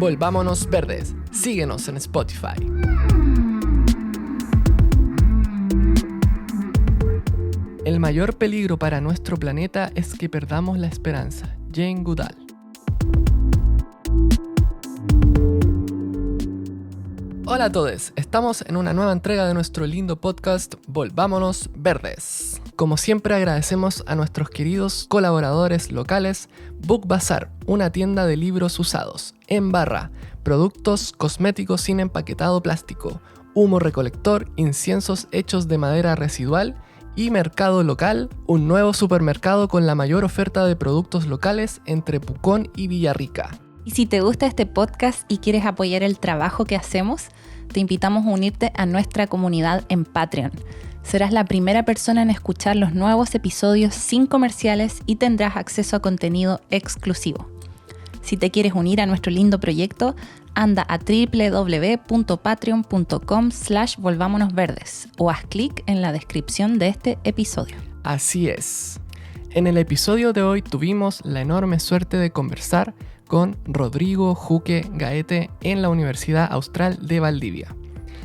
Volvámonos Verdes. Síguenos en Spotify. El mayor peligro para nuestro planeta es que perdamos la esperanza. Jane Goodall. Hola a todos, estamos en una nueva entrega de nuestro lindo podcast Volvámonos Verdes. Como siempre agradecemos a nuestros queridos colaboradores locales Book Bazaar, una tienda de libros usados, En Barra, productos cosméticos sin empaquetado plástico, humo recolector, inciensos hechos de madera residual y Mercado Local, un nuevo supermercado con la mayor oferta de productos locales entre Pucón y Villarrica. Y si te gusta este podcast y quieres apoyar el trabajo que hacemos, te invitamos a unirte a nuestra comunidad en Patreon. Serás la primera persona en escuchar los nuevos episodios sin comerciales y tendrás acceso a contenido exclusivo. Si te quieres unir a nuestro lindo proyecto, anda a www.patreon.com/volvámonosverdes o haz clic en la descripción de este episodio. Así es. En el episodio de hoy tuvimos la enorme suerte de conversar con Rodrigo Juque Gaete en la Universidad Austral de Valdivia.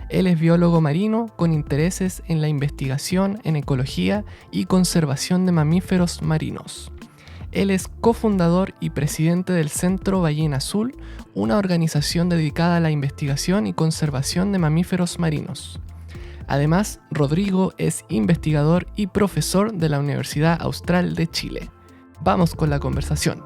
Él es biólogo marino con intereses en la investigación en ecología y conservación de mamíferos marinos. Él es cofundador y presidente del Centro Ballena Azul, una organización dedicada a la investigación y conservación de mamíferos marinos. Además, Rodrigo es investigador y profesor de la Universidad Austral de Chile. Vamos con la conversación.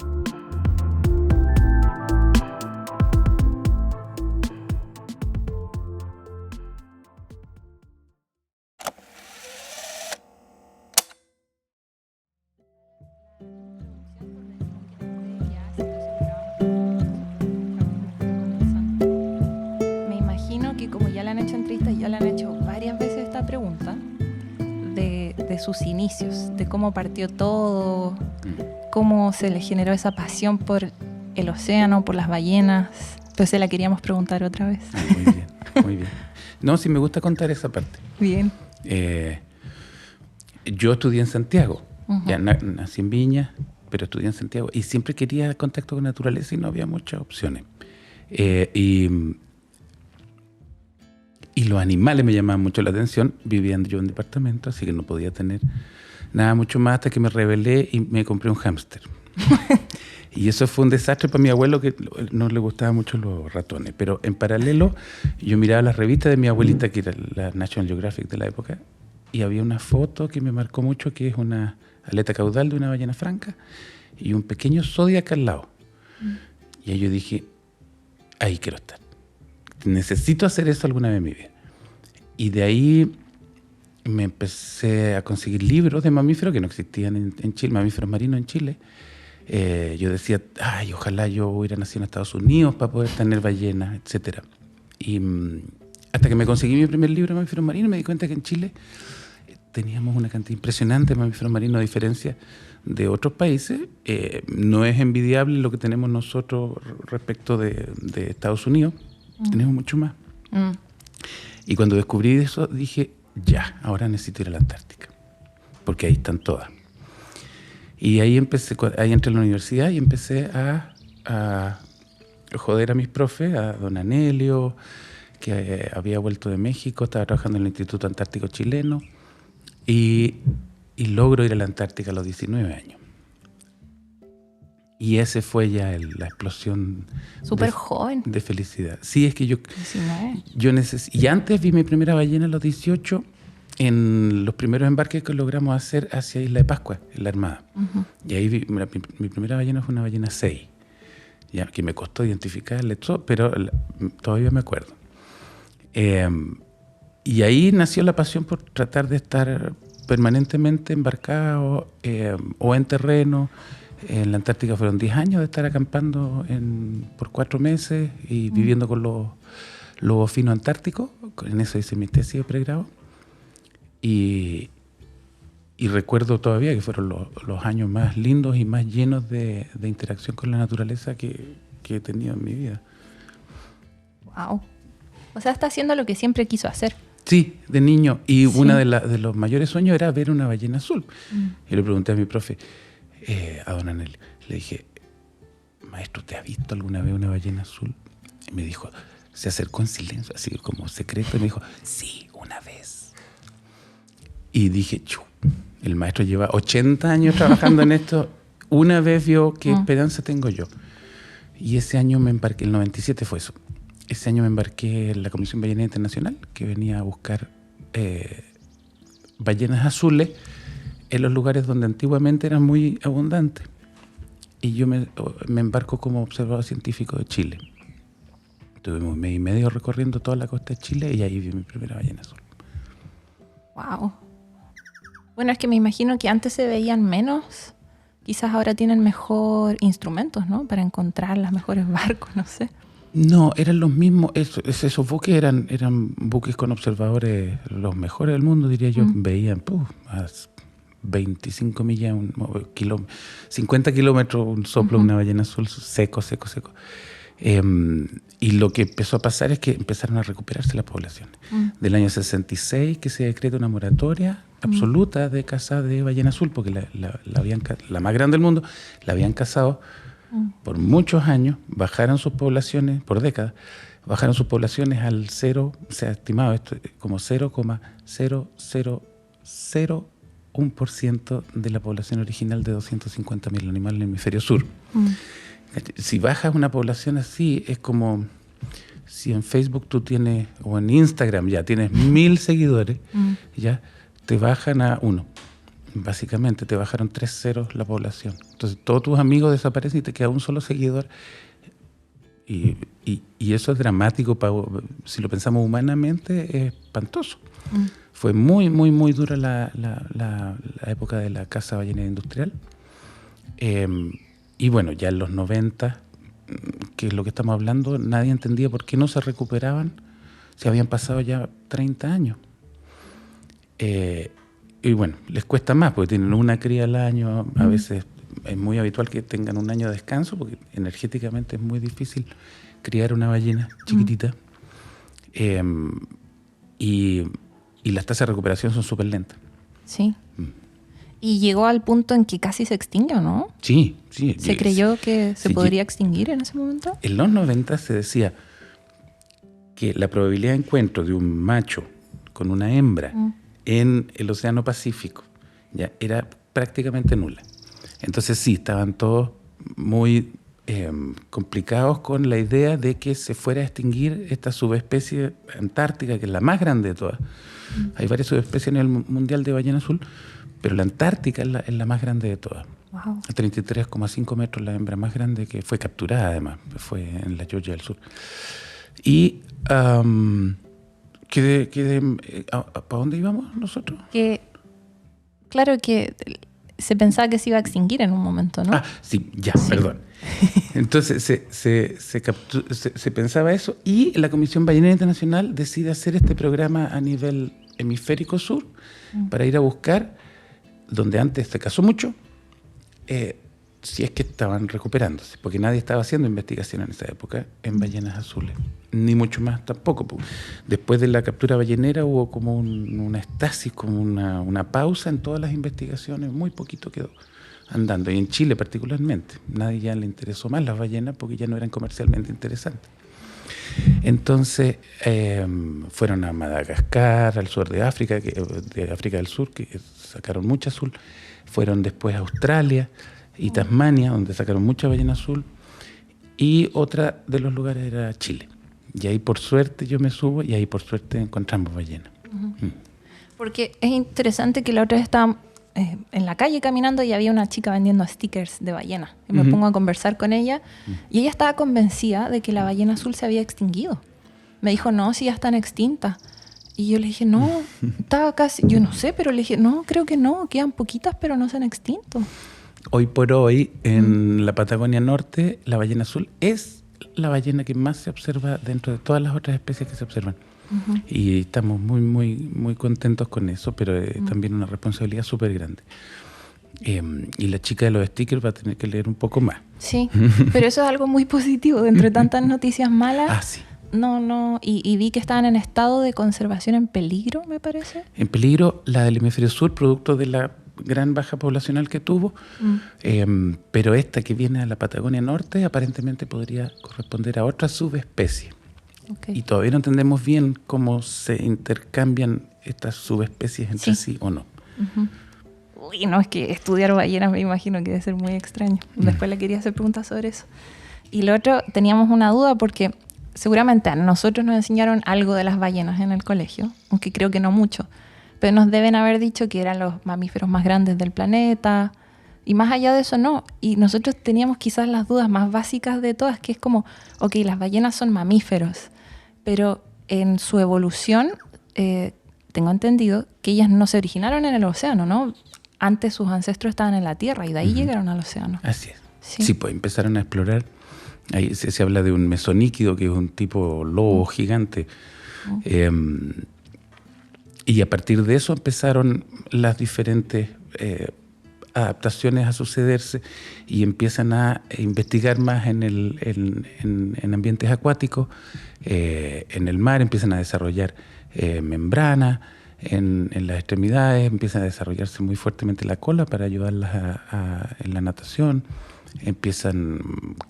Me imagino que como ya le han hecho entrevistas, ya le han hecho varias veces esta pregunta de sus inicios, de cómo partió todo, cómo se le generó esa pasión por el océano, por las ballenas. Entonces la queríamos preguntar otra vez. Muy bien, muy bien. No, sí me gusta contar esa parte. Bien. Yo estudié en Santiago, Uh-huh. ya nací en Viña, pero estudié en Santiago y siempre quería contacto con la naturaleza y no había muchas opciones. Y los animales me llamaban mucho la atención. Vivía yo en departamento, así que no podía tener nada mucho más hasta que me rebelé y me compré un hámster. Y eso fue un desastre para mi abuelo, que no le gustaban mucho los ratones. Pero en paralelo, yo miraba las revistas de mi abuelita, que era la National Geographic de la época, y había una foto que me marcó mucho, que es una aleta caudal de una ballena franca y un pequeño zodiac al lado. Y ahí yo dije, ahí quiero estar. Necesito hacer eso alguna vez en mi vida. Y de ahí me empecé a conseguir libros de mamíferos que no existían en Chile, mamíferos marinos en Chile. Yo decía, ay, ojalá yo hubiera nacido en Estados Unidos para poder tener ballenas, etc. Y hasta que me conseguí mi primer libro de mamíferos marinos, me di cuenta que en Chile teníamos una cantidad impresionante de mamíferos marinos, a diferencia de otros países. No es envidiable lo que tenemos nosotros respecto de Estados Unidos. Tenemos mucho más. Y cuando descubrí eso, dije, ya, ahora necesito ir a la Antártica, porque ahí están todas. Y ahí ahí entré a la universidad y empecé a joder a mis profes, a don Anelio, que había vuelto de México, estaba trabajando en el Instituto Antártico Chileno, y logro ir a la Antártica a los 19 años. Y ese fue ya la explosión. Súper joven. De felicidad. Sí, es que yo 19. Y antes vi mi primera ballena a los 18 en los primeros embarques que logramos hacer hacia Isla de Pascua, en la Armada. Uh-huh. Y ahí vi, mi primera ballena fue una ballena 6, ya, que me costó identificarla, pero todavía me acuerdo. Y ahí nació la pasión por tratar de estar permanentemente embarcado o en terreno. En la Antártica fueron 10 años de estar acampando por 4 meses y viviendo con los bovinos antárticos. En eso hice mi tesis de pregrado. Y recuerdo todavía que fueron los años más lindos y más llenos de interacción con la naturaleza que he tenido en mi vida. Wow. O sea, está haciendo lo que siempre quiso hacer. Sí, de niño. Y sí. Uno de los mayores sueños era ver una ballena azul. Y le pregunté a mi profe, a don Anel, le dije, maestro, ¿te has visto alguna vez una ballena azul? Y me dijo, se acercó en silencio, así como secreto, y me dijo, sí, una vez. Y dije, el maestro lleva 80 años trabajando en esto, una vez vio qué esperanza tengo yo. Y ese año me embarqué, el 97 fue eso. Ese año me embarqué en la Comisión Ballenera Internacional, que venía a buscar ballenas azules en los lugares donde antiguamente eran muy abundantes. Y yo me embarco como observador científico de Chile. Tuvimos un mes y medio recorriendo toda la costa de Chile y ahí vi mi primera ballena azul. Wow. Bueno, es que me imagino que antes se veían menos. Quizás ahora tienen mejor instrumentos, ¿no? Para encontrar los mejores barcos, no sé. No, eran los mismos. Esos buques eran buques con observadores los mejores del mundo, diría yo. Veían a 25 millas, 50 kilómetros un soplo de una ballena azul seco. Y lo que empezó a pasar es que empezaron a recuperarse las poblaciones. Del año 66 que se decreta una moratoria absoluta de caza de ballena azul, porque la más grande del mundo la habían cazado por muchos años, bajaron sus poblaciones, por décadas, bajaron sus poblaciones al cero, se ha estimado esto como 0,0001% de la población original de 250.000 animales en el hemisferio sur. Si bajas una población así, es como si en Facebook tú tienes, o en Instagram ya tienes 1.000 seguidores, ya te bajan a 1. Básicamente te bajaron 3 ceros la población. Entonces todos tus amigos desaparecen y te queda un solo seguidor. Y eso es dramático, si lo pensamos humanamente, es espantoso. Fue muy, muy, muy dura la época de la caza ballenera industrial. Y bueno, ya en los 90, que es lo que estamos hablando, nadie entendía por qué no se recuperaban si habían pasado ya 30 años. Y bueno, les cuesta más porque tienen una cría al año. A veces es muy habitual que tengan un año de descanso porque energéticamente es muy difícil criar una ballena chiquitita. Y las tasas de recuperación son súper lentas. Sí. Y llegó al punto en que casi se extinguió, ¿no? Sí. ¿Se creyó que se podría extinguir en ese momento? En los 90 se decía que la probabilidad de encuentro de un macho con una hembra en el Océano Pacífico ya era prácticamente nula. Entonces sí, estaban todos muy complicados con la idea de que se fuera a extinguir esta subespecie antártica, que es la más grande de todas. Hay varias subespecies a nivel mundial de ballena azul, pero la antártica es la más grande de todas. Wow. 33,5 metros, la hembra más grande, que fue capturada además, fue en la Georgia del Sur. Y ¿para dónde íbamos nosotros? Claro que se pensaba que se iba a extinguir en un momento, ¿no? Perdón. Entonces se pensaba eso y la Comisión Ballenera Internacional decide hacer este programa a nivel hemisférico sur para ir a buscar, donde antes se cazó mucho, si es que estaban recuperándose, porque nadie estaba haciendo investigación en esa época en ballenas azules, ni mucho más tampoco. Después de la captura ballenera hubo como una estasis, como una pausa en todas las investigaciones, muy poquito quedó andando, y en Chile particularmente. Nadie ya le interesó más las ballenas porque ya no eran comercialmente interesantes. Entonces fueron a Madagascar, al sur de África, de África del Sur, que sacaron mucha azul. Fueron después a Australia y Tasmania, donde sacaron mucha ballena azul. Y otra de los lugares era Chile. Y ahí por suerte yo me subo y ahí por suerte encontramos ballenas. Porque es interesante que la otra vez estaba en la calle caminando y había una chica vendiendo stickers de ballena. Y me pongo a conversar con ella y ella estaba convencida de que la ballena azul se había extinguido. Me dijo, no, si ya están extintas. Y yo le dije, no, estaba casi, yo no sé, pero le dije, no, creo que no, quedan poquitas, pero no se han extinto. Hoy por hoy, en la Patagonia Norte, la ballena azul es la ballena que más se observa dentro de todas las otras especies que se observan. Y estamos muy, muy, muy contentos con eso, pero también una responsabilidad súper grande. Y la chica de los stickers va a tener que leer un poco más. Sí, pero eso es algo muy positivo. Dentro de tantas noticias malas, sí. No. Y vi que estaban en estado de conservación en peligro, me parece. En peligro la del hemisferio sur, producto de la gran baja poblacional que tuvo, pero esta que viene a la Patagonia Norte aparentemente podría corresponder a otra subespecie. Okay. Y todavía no entendemos bien cómo se intercambian estas subespecies entre sí o no. Uy, no, es que estudiar ballenas me imagino que debe ser muy extraño. Después le quería hacer preguntas sobre eso. Y lo otro, teníamos una duda porque seguramente a nosotros nos enseñaron algo de las ballenas en el colegio, aunque creo que no mucho. Pero nos deben haber dicho que eran los mamíferos más grandes del planeta. Y más allá de eso, no. Y nosotros teníamos quizás las dudas más básicas de todas, que es como, ok, las ballenas son mamíferos, pero en su evolución, tengo entendido que ellas no se originaron en el océano, ¿no? Antes sus ancestros estaban en la Tierra y de ahí llegaron al océano. Así es. Sí, Sí, pues empezaron a explorar. Ahí se habla de un mesoníquido, que es un tipo lobo gigante. Y a partir de eso empezaron las diferentes adaptaciones a sucederse y empiezan a investigar más en ambientes acuáticos, en el mar, empiezan a desarrollar membranas en las extremidades, empiezan a desarrollarse muy fuertemente la cola para ayudarlas en la natación, empiezan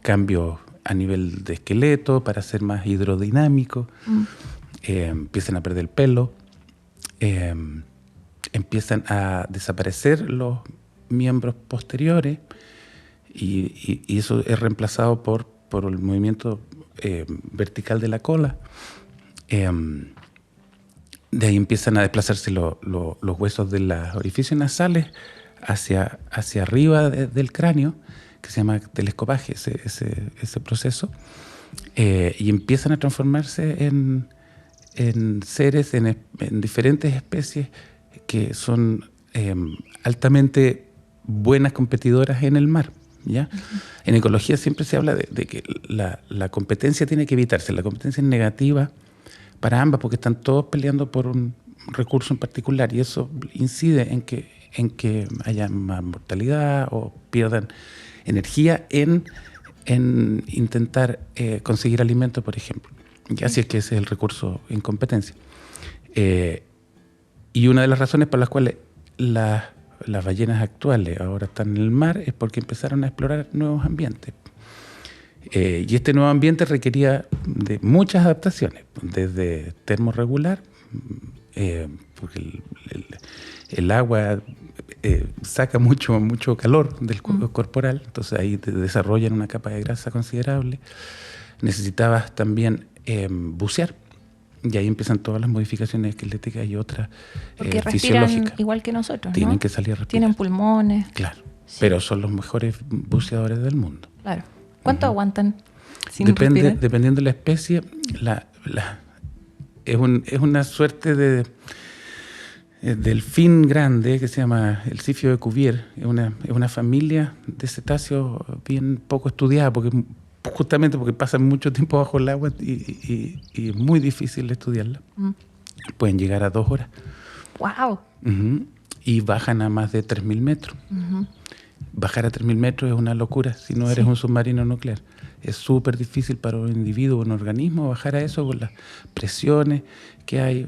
cambios a nivel de esqueleto para ser más hidrodinámicos, empiezan a perder el pelo, empiezan a desaparecer los miembros posteriores y eso es reemplazado por el movimiento vertical de la cola. De ahí empiezan a desplazarse los huesos de los orificios nasales hacia arriba del cráneo, que se llama telescopaje, ese proceso, y empiezan a transformarse en seres, en diferentes especies que son altamente buenas competidoras en el mar, ¿ya? En ecología siempre se habla de que la competencia tiene que evitarse. La competencia es negativa para ambas porque están todos peleando por un recurso en particular y eso incide en que haya más mortalidad o pierdan energía en intentar conseguir alimento, por ejemplo. Y así es que ese es el recurso en competencia. Y una de las razones por las cuales las ballenas actuales ahora están en el mar es porque empezaron a explorar nuevos ambientes. Y este nuevo ambiente requería de muchas adaptaciones, desde termorregular, porque el agua saca mucho calor del corporal, entonces ahí te desarrollan una capa de grasa considerable. Necesitabas también bucear, y ahí empiezan todas las modificaciones esqueléticas y otras fisiológicas. Respiran igual que nosotros, Tienen ¿no? que salir a respirar. Tienen pulmones. Claro, Sí. pero son los mejores buceadores del mundo. Claro. ¿Cuánto aguantan sin respirar? Dependiendo de la especie, es una suerte de delfín grande que se llama el sifio de Cuvier. Es una familia de cetáceos bien poco estudiada, justamente porque pasan mucho tiempo bajo el agua y es muy difícil estudiarla. Pueden llegar a 2 horas. ¡Wow! Y bajan a más de 3.000 metros. Bajar a 3.000 metros es una locura si no eres un submarino nuclear. Es súper difícil para un individuo, un organismo, bajar a eso con las presiones que hay.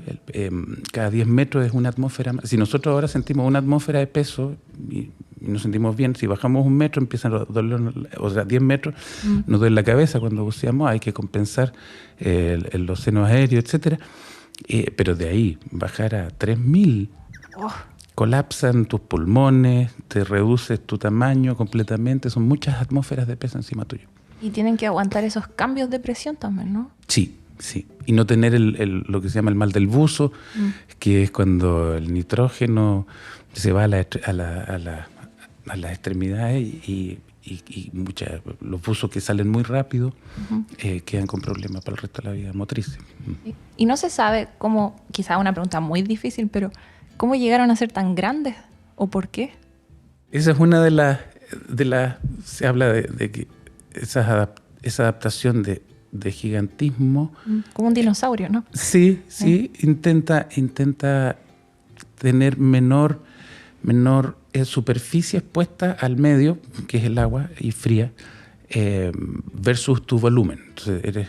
Cada 10 metros es una atmósfera más. Si nosotros ahora sentimos una atmósfera de peso y nos sentimos bien, si bajamos 1 metro empiezan a doler, o sea, 10 metros nos duele la cabeza cuando buceamos, hay que compensar los senos aéreos, etc. Pero de ahí, bajar a 3.000... colapsan tus pulmones, te reduces tu tamaño completamente, son muchas atmósferas de peso encima tuyo. Y tienen que aguantar esos cambios de presión también, ¿no? Sí. Y no tener lo que se llama el mal del buzo, que es cuando el nitrógeno se va a las extremidades y los buzos que salen muy rápido quedan con problemas para el resto de la vida motriz. Y no se sabe cómo, quizá una pregunta muy difícil, pero ¿cómo llegaron a ser tan grandes? ¿O por qué? Esa es una de las se habla de que esa adaptación de gigantismo. Como un dinosaurio, ¿no? Sí, intenta tener menor superficie expuesta al medio, que es el agua y fría, versus tu volumen. Entonces eres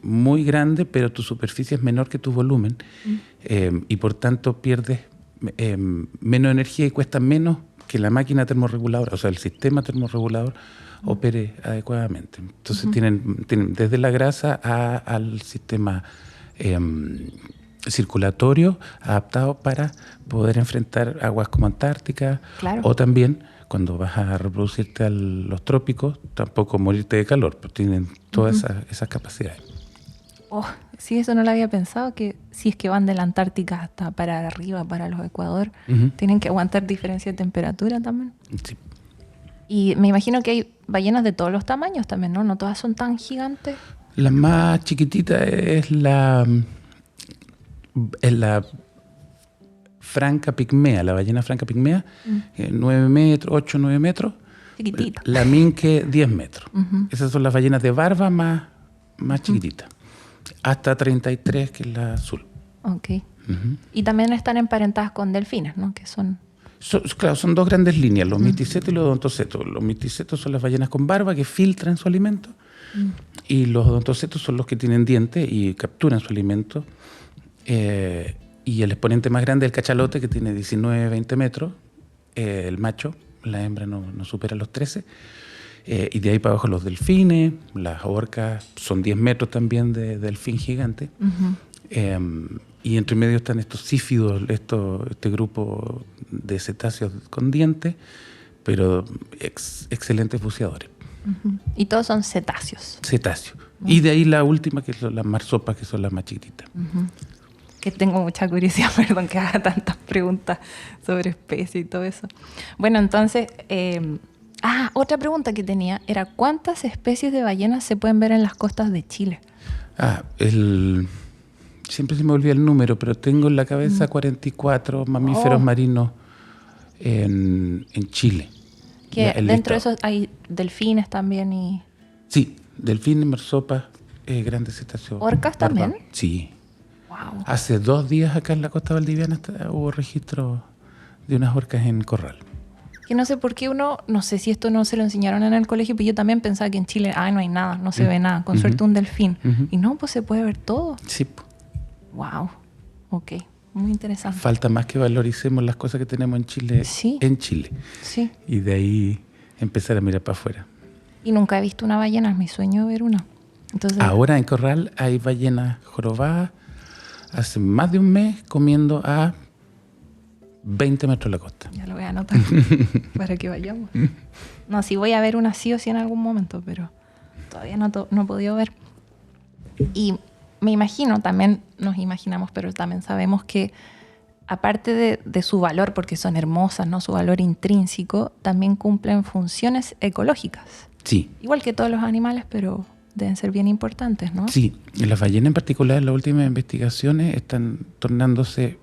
muy grande, pero tu superficie es menor que tu volumen y por tanto pierdes menos energía y cuesta menos que la máquina termorreguladora, o sea, el sistema termorregulador opere adecuadamente. Entonces tienen desde la grasa al sistema circulatorio adaptado para poder enfrentar aguas como Antártica, Claro. o también cuando vas a reproducirte a los trópicos, tampoco morirte de calor, pero tienen todas esas capacidades. Oh, sí, eso no lo había pensado, que si es que van de la Antártica hasta para arriba, para los Ecuador, tienen que aguantar diferencia de temperatura también. Sí. Y me imagino que hay ballenas de todos los tamaños también, ¿no? No todas son tan gigantes. La más chiquitita es la franca pigmea, la ballena franca pigmea, 9 metros, 8, 9 metros. Chiquitita. La minke, 10 metros. Esas son las ballenas de barba más chiquititas. Hasta 33, que es la azul. Ok. Y también están emparentadas con delfines, ¿no? Que son... Claro, son dos grandes líneas, los misticetos y los odontocetos. Los misticetos son las ballenas con barba que filtran su alimento, y los odontocetos son los que tienen dientes y capturan su alimento. Y el exponente más grande es el cachalote, que tiene 19, 20 metros, el macho. La hembra no supera los 13. Y de ahí para abajo los delfines, las orcas son 10 metros también de delfín gigante. Y entre medio están estos sífidos, este grupo de cetáceos con dientes, pero excelentes buceadores. Y todos son cetáceos. Cetáceos. Y de ahí la última, que son las marsopas, que son las más chiquititas. Que tengo mucha curiosidad, perdón que haga tantas preguntas sobre especies y todo eso. Bueno, entonces, otra pregunta que tenía era ¿cuántas especies de ballenas se pueden ver en las costas de Chile? Siempre se me olvida el número, pero tengo en la cabeza 44 mamíferos marinos en Chile. Que dentro de esos hay delfines también y... Sí, delfines, marsopas, grandes cetáceos. ¿Orcas también? Sí. Wow. Hace 2 días acá en la costa valdiviana hubo registro de unas orcas en corral. Que no sé por qué no sé si esto no se lo enseñaron en el colegio, pero yo también pensaba que en Chile, no hay nada, no se ve nada, con suerte un delfín. Y no, pues se puede ver todo. Sí. Wow, ok, muy interesante. Falta más que valoricemos las cosas que tenemos en Chile, Sí. en Chile. Sí. Y de ahí empezar a mirar para afuera. Y nunca he visto una ballena, es mi sueño ver una. Entonces, Ahora en corral hay ballenas jorobadas, hace más de un mes comiendo a 20 metros de la costa. ya lo voy a anotar para que vayamos. No, sí voy a ver una sí o sí en algún momento, pero todavía no he podido ver. Y me imagino, también nos imaginamos, pero también sabemos que aparte de su valor, porque son hermosas, ¿no? Su valor intrínseco, también cumplen funciones ecológicas. Sí. Igual que todos los animales, pero deben ser bien importantes, ¿no? Sí, y las ballenas en particular, en las últimas investigaciones están tornándose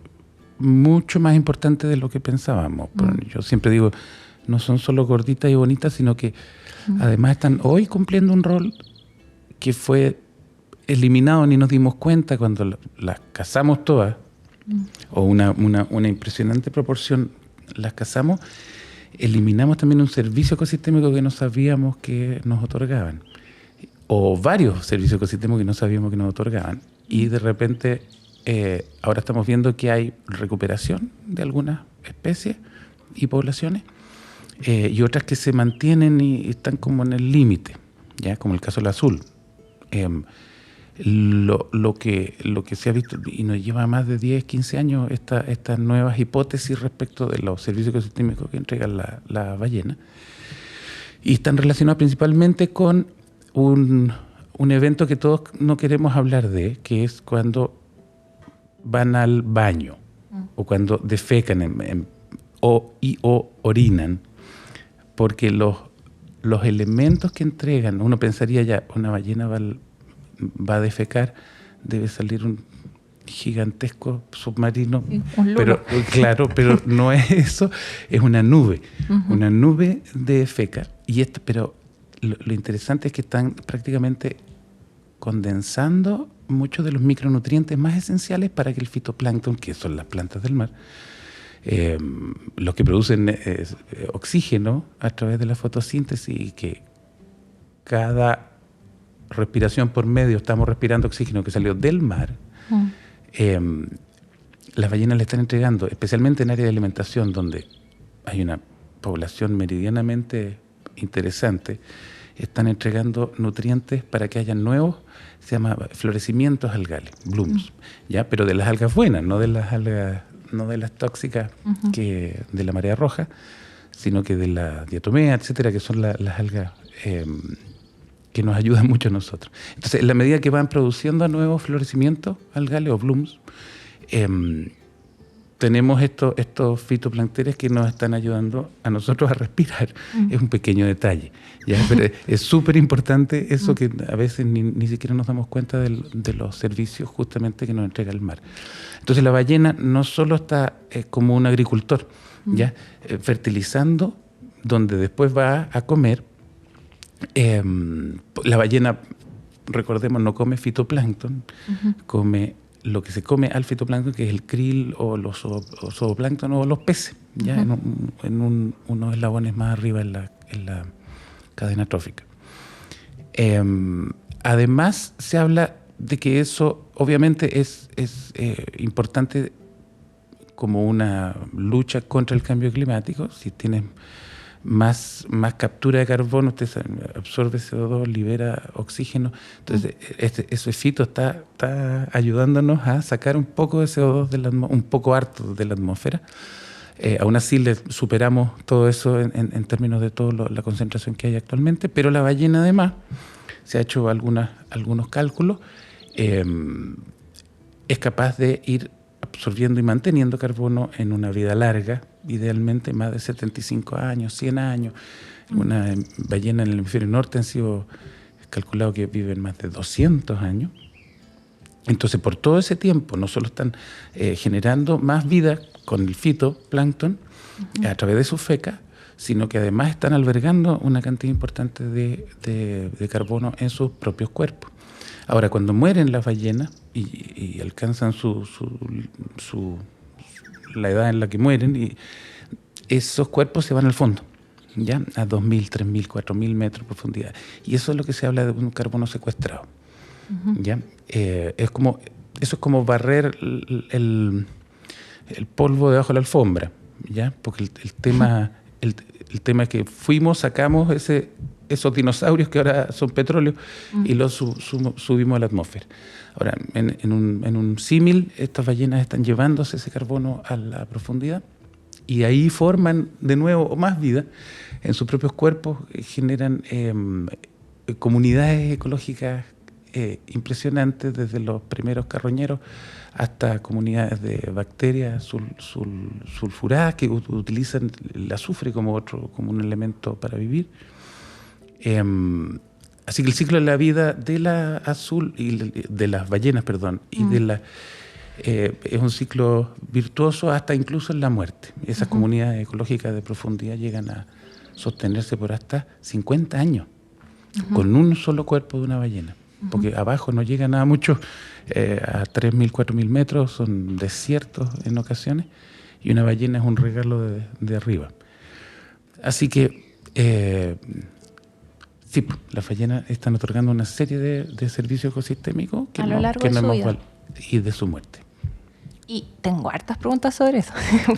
mucho más importantes de lo que pensábamos. Yo siempre digo, no son solo gorditas y bonitas, sino que además están hoy cumpliendo un rol que fue eliminado, ni nos dimos cuenta cuando las cazamos todas, o una impresionante proporción las cazamos. Eliminamos también un servicio ecosistémico que no sabíamos que nos otorgaban, o varios servicios ecosistémicos que no sabíamos que nos otorgaban, y de repente ahora estamos viendo que hay recuperación de algunas especies y poblaciones, y otras que se mantienen y están como en el límite, ya como el caso del azul. Lo que se ha visto, y nos lleva más de 10, 15 años, estas nuevas hipótesis respecto de los servicios ecosistémicos que entregan la ballena, y están relacionados principalmente con un evento que todos no queremos hablar de, que es cuando van al baño o cuando defecan o orinan, porque los elementos que entregan, uno pensaría ya, una ballena va a defecar, debe salir un gigantesco submarino, pero claro, pero no es eso, es una nube, una nube de feca. Pero lo interesante es que están prácticamente condensando muchos de los micronutrientes más esenciales para que el fitoplancton, que son las plantas del mar, los que producen oxígeno a través de la fotosíntesis, y que cada respiración por medio estamos respirando oxígeno que salió del mar, las ballenas le están entregando, especialmente en áreas de alimentación, donde hay una población meridianamente interesante, están entregando nutrientes para que haya nuevos, se llama florecimientos algales, blooms, ¿ya? Pero de las algas buenas, no de las algas, no de las tóxicas que de la marea roja, sino que de la diatomea, etcétera, que son las algas que nos ayudan mucho a nosotros. Entonces, en la medida que van produciendo nuevos florecimientos algales o blooms, tenemos estos fitoplancteres que nos están ayudando a nosotros a respirar. Es un pequeño detalle, ¿ya? Pero es súper importante eso que a veces ni siquiera nos damos cuenta de los servicios justamente que nos entrega el mar. Entonces la ballena no solo está como un agricultor, ¿ya? Fertilizando, donde después va a comer. La ballena, recordemos, no come fitoplancton, come lo que se come al fitoplancton, que es el krill o los zooplancton o los peces, ya en unos eslabones más arriba en la cadena trófica. Además, se habla de que eso obviamente es importante como una lucha contra el cambio climático. Si tienes más captura de carbono, usted absorbe CO2, libera oxígeno. Entonces, ese fito está ayudándonos a sacar un poco de CO2, un poco harto de la atmósfera. Aún así, le superamos todo eso en términos de toda la concentración que hay actualmente, pero la ballena, además, se ha hecho algunos cálculos, es capaz de ir absorbiendo y manteniendo carbono en una vida larga, idealmente más de 75 años, 100 años. Una ballena en el hemisferio norte han sido calculado que viven más de 200 años. Entonces, por todo ese tiempo, no solo están generando más vida con el fitoplancton a través de sus fecas, sino que además están albergando una cantidad importante de carbono en sus propios cuerpos. Ahora, cuando mueren las ballenas y alcanzan la edad en la que mueren, y esos cuerpos se van al fondo, ¿ya? A 2.000, 3.000, 4.000 metros de profundidad. Y eso es lo que se habla de un carbono secuestrado, ¿ya? Eso es como barrer el polvo debajo de la alfombra, ¿ya? Porque el tema es que sacamos esos dinosaurios que ahora son petróleo y los subimos a la atmósfera. Ahora, en un símil, estas ballenas están llevándose ese carbono a la profundidad y ahí forman de nuevo más vida en sus propios cuerpos, generan comunidades ecológicas impresionantes, desde los primeros carroñeros hasta comunidades de bacterias sulfuradas que utilizan el azufre como un elemento para vivir. Así que el ciclo de la vida de la azul y de las ballenas, y es un ciclo virtuoso hasta incluso en la muerte. Esas comunidades ecológicas de profundidad llegan a sostenerse por hasta 50 años con un solo cuerpo de una ballena, porque abajo no llega nada mucho, a 3.000, 4.000 metros, son desiertos en ocasiones, y una ballena es un regalo de arriba. Así que sí, las ballenas están otorgando una serie de servicios ecosistémicos a lo largo de su vida y de su muerte. Y tengo hartas preguntas sobre eso,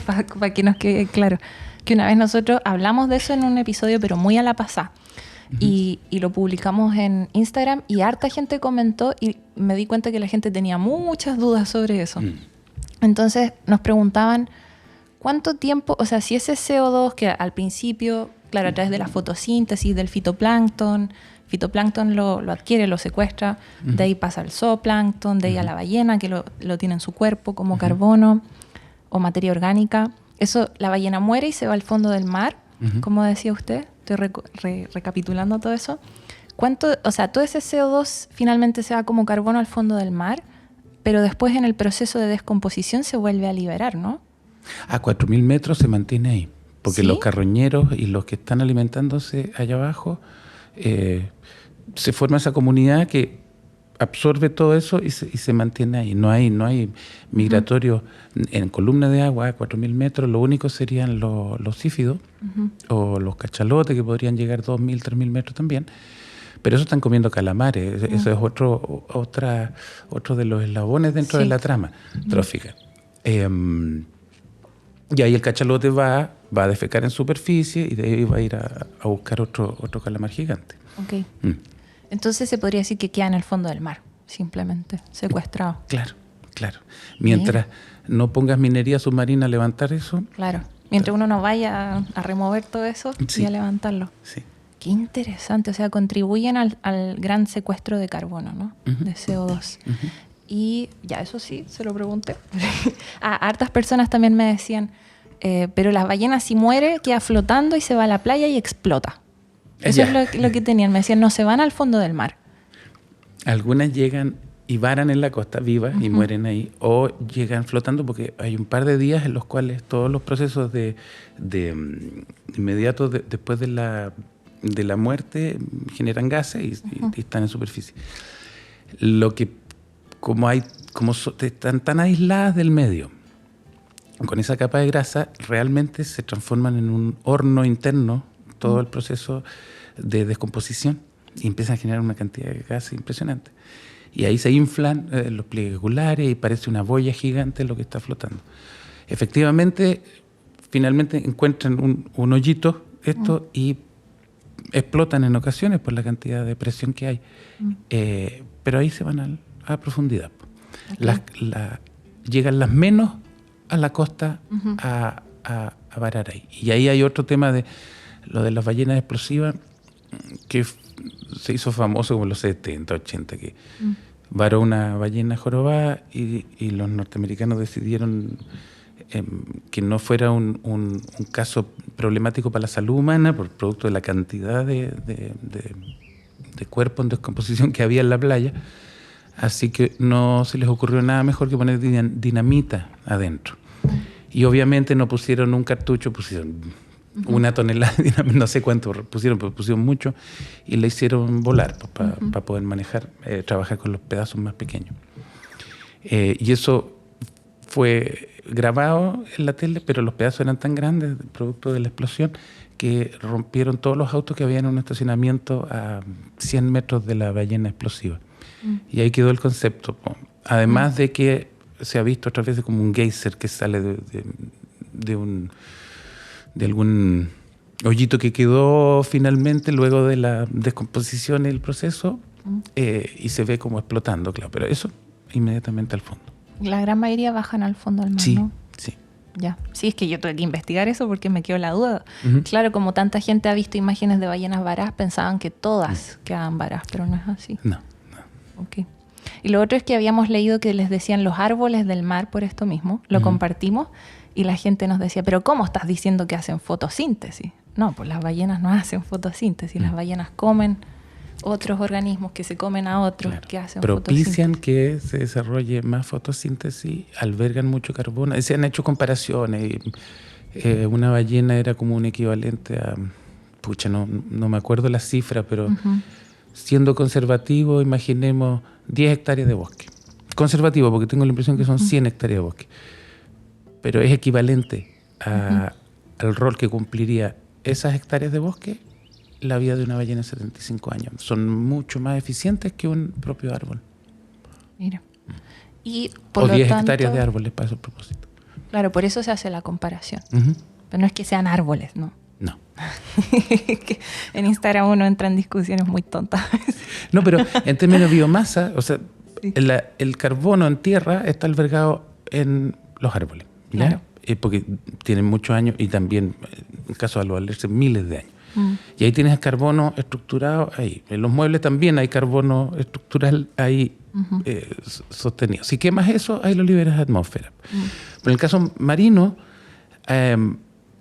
para que nos quede claro. Que una vez nosotros hablamos de eso en un episodio, pero muy a la pasada. Y lo publicamos en Instagram y harta gente comentó y me di cuenta que la gente tenía muchas dudas sobre eso. Entonces nos preguntaban cuánto tiempo, o sea, si ese CO2 que al principio, claro, a través de la fotosíntesis del fitoplancton lo adquiere, lo secuestra, de ahí pasa al zooplancton, de ahí a la ballena que lo tiene en su cuerpo como carbono o materia orgánica. Eso, la ballena muere y se va al fondo del mar, como decía usted. Estoy recapitulando todo eso. Todo ese CO2 finalmente se va como carbono al fondo del mar, pero después en el proceso de descomposición se vuelve a liberar, ¿no? A 4.000 metros se mantiene ahí, porque ¿Sí? los carroñeros y los que están alimentándose allá abajo, se forma esa comunidad que absorbe todo eso y se mantiene ahí. No hay migratorios en columna de agua a 4.000 metros. Lo único serían los sífidos o los cachalotes, que podrían llegar a 2.000, 3.000 metros también. Pero eso están comiendo calamares. Eso es otro de los eslabones dentro de la trama trófica. Y ahí el cachalote va a defecar en superficie y de ahí va a ir a buscar otro calamar gigante. Ok. Entonces se podría decir que queda en el fondo del mar, simplemente, secuestrado. Claro. Mientras no pongas minería submarina a levantar eso. Claro. Mientras uno no vaya a remover todo eso y a levantarlo. Sí. Qué interesante. O sea, contribuyen al gran secuestro de carbono, ¿no? De CO2. Y ya, eso sí, se lo pregunté. Hartas personas también me decían, pero las ballenas si muere, queda flotando y se va a la playa y explota. Eso es lo que tenían. Me decían, no se van al fondo del mar. Algunas llegan y varan en la costa vivas y mueren ahí, o llegan flotando porque hay un par de días en los cuales todos los procesos de inmediato después de la muerte generan gases y están en superficie. Lo que como están tan aisladas del medio, con esa capa de grasa, realmente se transforman en un horno interno todo el proceso de descomposición y empiezan a generar una cantidad de gases impresionante. Y ahí se inflan los pliegues oculares y parece una boya gigante lo que está flotando. Efectivamente, finalmente encuentran un hoyito y explotan en ocasiones por la cantidad de presión que hay. Pero ahí se van a profundidad. Okay. Llegan las menos a la costa a varar ahí. Y ahí hay otro tema de lo de las ballenas explosivas que se hizo famoso como en los 70, 80, que varó una ballena jorobada y los norteamericanos decidieron que no fuera un caso problemático para la salud humana por producto de la cantidad de cuerpos en descomposición que había en la playa. Así que no se les ocurrió nada mejor que poner dinamita adentro. Y obviamente no pusieron un cartucho, pusieron una tonelada de dinamita, no sé cuánto pusieron, pero pusieron mucho y la hicieron volar para poder manejar, trabajar con los pedazos más pequeños. Y eso fue grabado en la tele, pero los pedazos eran tan grandes, producto de la explosión, que rompieron todos los autos que había en un estacionamiento a 100 metros de la ballena explosiva. Y ahí quedó el concepto. Además de que se ha visto otras veces como un geyser que sale de algún hoyito que quedó finalmente luego de la descomposición y el proceso y se ve como explotando, claro. Pero eso inmediatamente al fondo. La gran mayoría bajan al fondo del mar, sí, ¿no? Sí. Ya. Sí, es que yo tuve que investigar eso porque me quedó la duda. Claro, como tanta gente ha visto imágenes de ballenas varas, pensaban que todas quedaban varas, pero no es así. No. Okay. Y lo otro es que habíamos leído que les decían los árboles del mar por esto mismo. Lo compartimos y la gente nos decía, pero ¿cómo estás diciendo que hacen fotosíntesis? No, pues las ballenas no hacen fotosíntesis. Las ballenas comen otros organismos que se comen a otros que hacen propician fotosíntesis. Que se desarrolle más fotosíntesis, albergan mucho carbono. Se han hecho comparaciones. Una ballena era como un equivalente a... no me acuerdo la cifra, pero... Siendo conservativo, imaginemos 10 hectáreas de bosque. Conservativo, porque tengo la impresión que son 100 hectáreas de bosque. Pero es equivalente al rol que cumpliría esas hectáreas de bosque la vida de una ballena en 75 años. Son mucho más eficientes que un propio árbol. Mira. Y por o lo 10 tanto, hectáreas de árboles para ese propósito. Claro, por eso se hace la comparación. Pero no es que sean árboles, ¿no? No. En Instagram uno entra en discusiones muy tontas. No, pero en términos de biomasa, o sea, el carbono en tierra está albergado en los árboles, ¿ya? Claro. Porque tienen muchos años y también, en el caso de los árboles, miles de años. Y ahí tienes carbono estructurado ahí. En los muebles también hay carbono estructural ahí sostenido. Si quemas eso, ahí lo liberas a la atmósfera. Pero en el caso marino,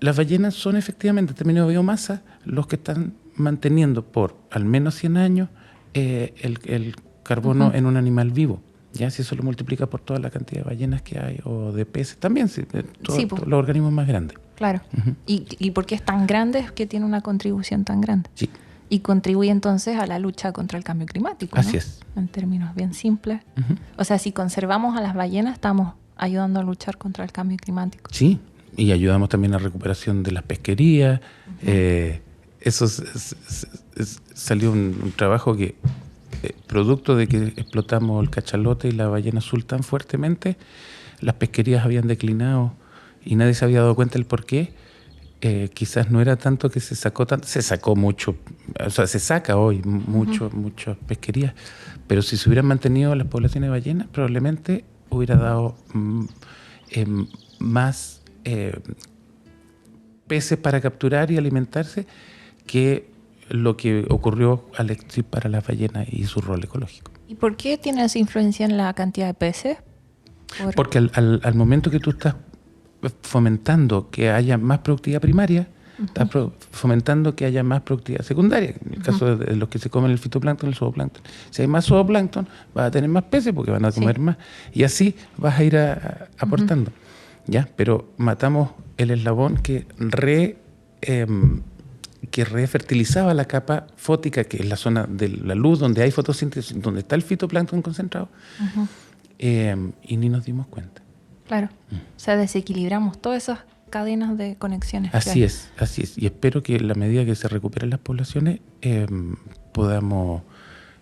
las ballenas son efectivamente, en términos de biomasa, los que están manteniendo por al menos 100 años el carbono en un animal vivo. Ya si eso lo multiplica por toda la cantidad de ballenas que hay o de peces, también todos los organismos más grandes. Claro. ¿Y por qué es tan grande? Es que tiene una contribución tan grande. Sí. Y contribuye entonces a la lucha contra el cambio climático, ¿no? Así es. En términos bien simples. O sea, si conservamos a las ballenas, estamos ayudando a luchar contra el cambio climático. Sí. Y ayudamos también a la recuperación de las pesquerías. Eso salió un trabajo que, producto de que explotamos el cachalote y la ballena azul tan fuertemente, las pesquerías habían declinado y nadie se había dado cuenta del por qué. Quizás no era tanto que se sacó mucho, o sea, se saca hoy muchas pesquerías, pero si se hubieran mantenido las poblaciones de ballenas, probablemente hubiera dado más peces para capturar y alimentarse que lo que ocurrió al extirpar a las ballenas y su rol ecológico. ¿Y por qué tiene esa influencia en la cantidad de peces? Porque al momento que tú estás fomentando que haya más productividad primaria, estás fomentando que haya más productividad secundaria. En el caso de los que se comen el fitoplancton, el zooplancton. Si hay más zooplancton, vas a tener más peces porque van a comer más. Y así vas a ir aportando. ¿Ya? Pero matamos el eslabón que refertilizaba la capa fótica, que es la zona de la luz donde hay fotosíntesis, donde está el fitoplancton concentrado, y ni nos dimos cuenta. Claro. O sea, desequilibramos todas esas cadenas de conexiones. Así es. Y espero que en la medida que se recuperen las poblaciones podamos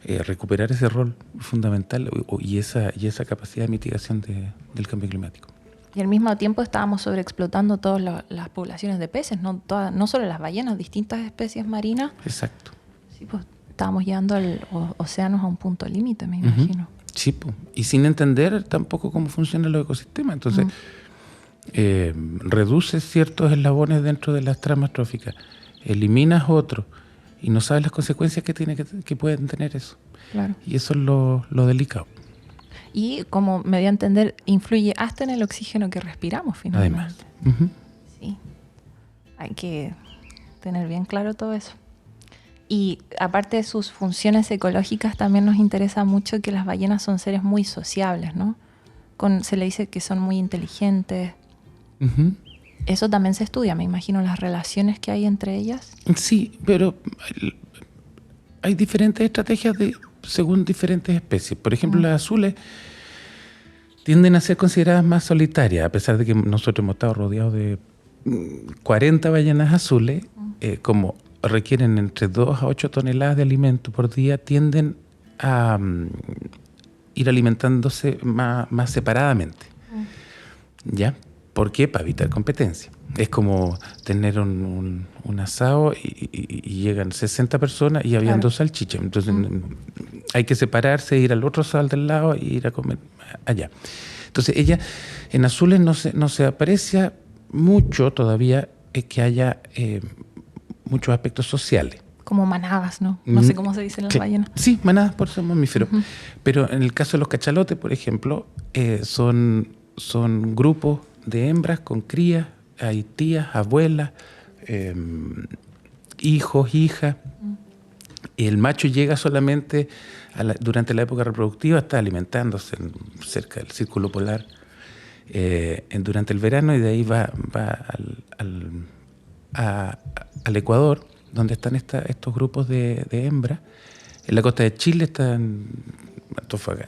recuperar ese rol fundamental y esa capacidad de mitigación del cambio climático. Y al mismo tiempo estábamos sobreexplotando todas las poblaciones de peces, no solo las ballenas, distintas especies marinas. Exacto. Sí, pues estábamos llevando al océanos a un punto límite, me imagino. Sí, y sin entender tampoco cómo funcionan los ecosistemas. Entonces, reduces ciertos eslabones dentro de las tramas tróficas, eliminas otros y no sabes las consecuencias que pueden tener eso. Claro. Y eso es lo delicado. Y, como me dio a entender, influye hasta en el oxígeno que respiramos finalmente. Además. Sí. Hay que tener bien claro todo eso. Y aparte de sus funciones ecológicas, también nos interesa mucho que las ballenas son seres muy sociables, ¿no? Se le dice que son muy inteligentes. Eso también se estudia, me imagino, las relaciones que hay entre ellas. Sí, pero hay diferentes estrategias según diferentes especies. Por ejemplo, las azules tienden a ser consideradas más solitarias, a pesar de que nosotros hemos estado rodeados de 40 ballenas azules, como requieren entre 2 a 8 toneladas de alimento por día, tienden a ir alimentándose más separadamente. ¿Ya? ¿Por qué? Para evitar competencia. Es como tener un asado y llegan 60 personas y habían 2 salchichas. Entonces hay que separarse, ir al otro asado del lado e ir a comer allá. Entonces ella, en azules no se aprecia mucho todavía que haya muchos aspectos sociales. Como manadas, ¿no? No sé cómo se dicen las ballenas. Sí, manadas por ser mamíferos. Pero en el caso de los cachalotes, por ejemplo, son grupos de hembras con crías, hay tías, abuelas, hijos, hijas. El macho llega solamente durante la época reproductiva, está alimentándose cerca del círculo polar durante el verano, y de ahí va al Ecuador, donde están estos grupos de hembras. En la costa de Chile están,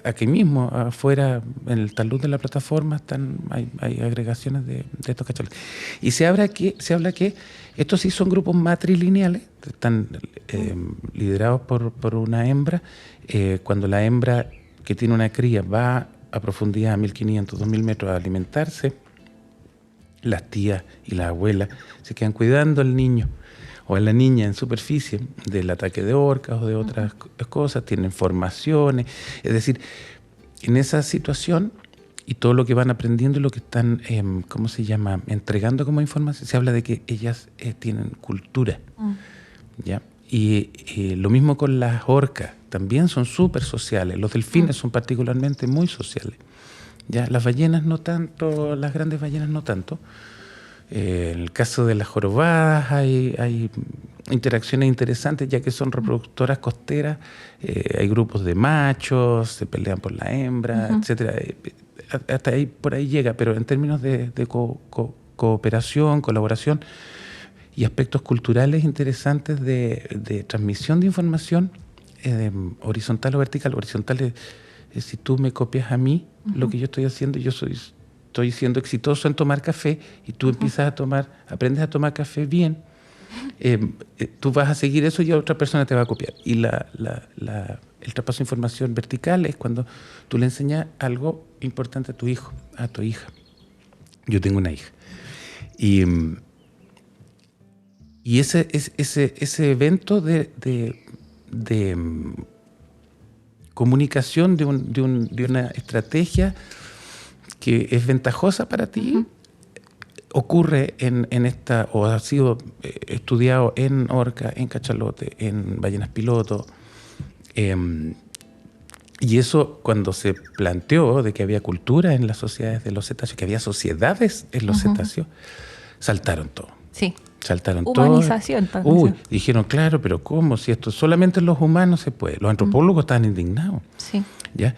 aquí mismo, afuera, en el talud de la plataforma, hay agregaciones de estos cachalotes. Y se habla que estos sí son grupos matrilineales, están liderados por una hembra. Cuando la hembra que tiene una cría va a profundidad a 1.500, 2.000 metros a alimentarse, las tías y las abuelas se quedan cuidando al niño o a la niña en superficie del ataque de orcas o de otras cosas, tienen formaciones. Es decir, en esa situación y todo lo que van aprendiendo y lo que están, entregando como información, se habla de que ellas tienen cultura. ¿Ya? Y lo mismo con las orcas, también son súper sociales. Los delfines son particularmente muy sociales. ¿Ya? Las ballenas no tanto, las grandes ballenas no tanto. En el caso de las jorobadas hay interacciones interesantes, ya que son reproductoras costeras. Hay grupos de machos, se pelean por la hembra, etcétera. Hasta ahí, por ahí llega, pero en términos de cooperación, colaboración y aspectos culturales interesantes de transmisión de información, horizontal o vertical. Horizontal es si tú me copias a mí lo que yo estoy haciendo, yo estoy siendo exitoso en tomar café y tú empiezas aprendes a tomar café bien, tú vas a seguir eso y otra persona te va a copiar. Y el traspaso de información vertical es cuando tú le enseñas algo importante a tu hijo, a tu hija. Yo tengo una hija. Y ese evento de comunicación de una estrategia que es ventajosa para ti, ocurre en esta, o ha sido estudiado en orca, en cachalote, en ballenas piloto. Y eso, cuando se planteó de que había cultura en las sociedades de los cetáceos, que había sociedades en los cetáceos, saltaron todo. Sí. Saltaron humanización. Dijeron, claro, pero ¿cómo? Si esto solamente en los humanos se puede. Los antropólogos estaban indignados. Sí. ¿Ya?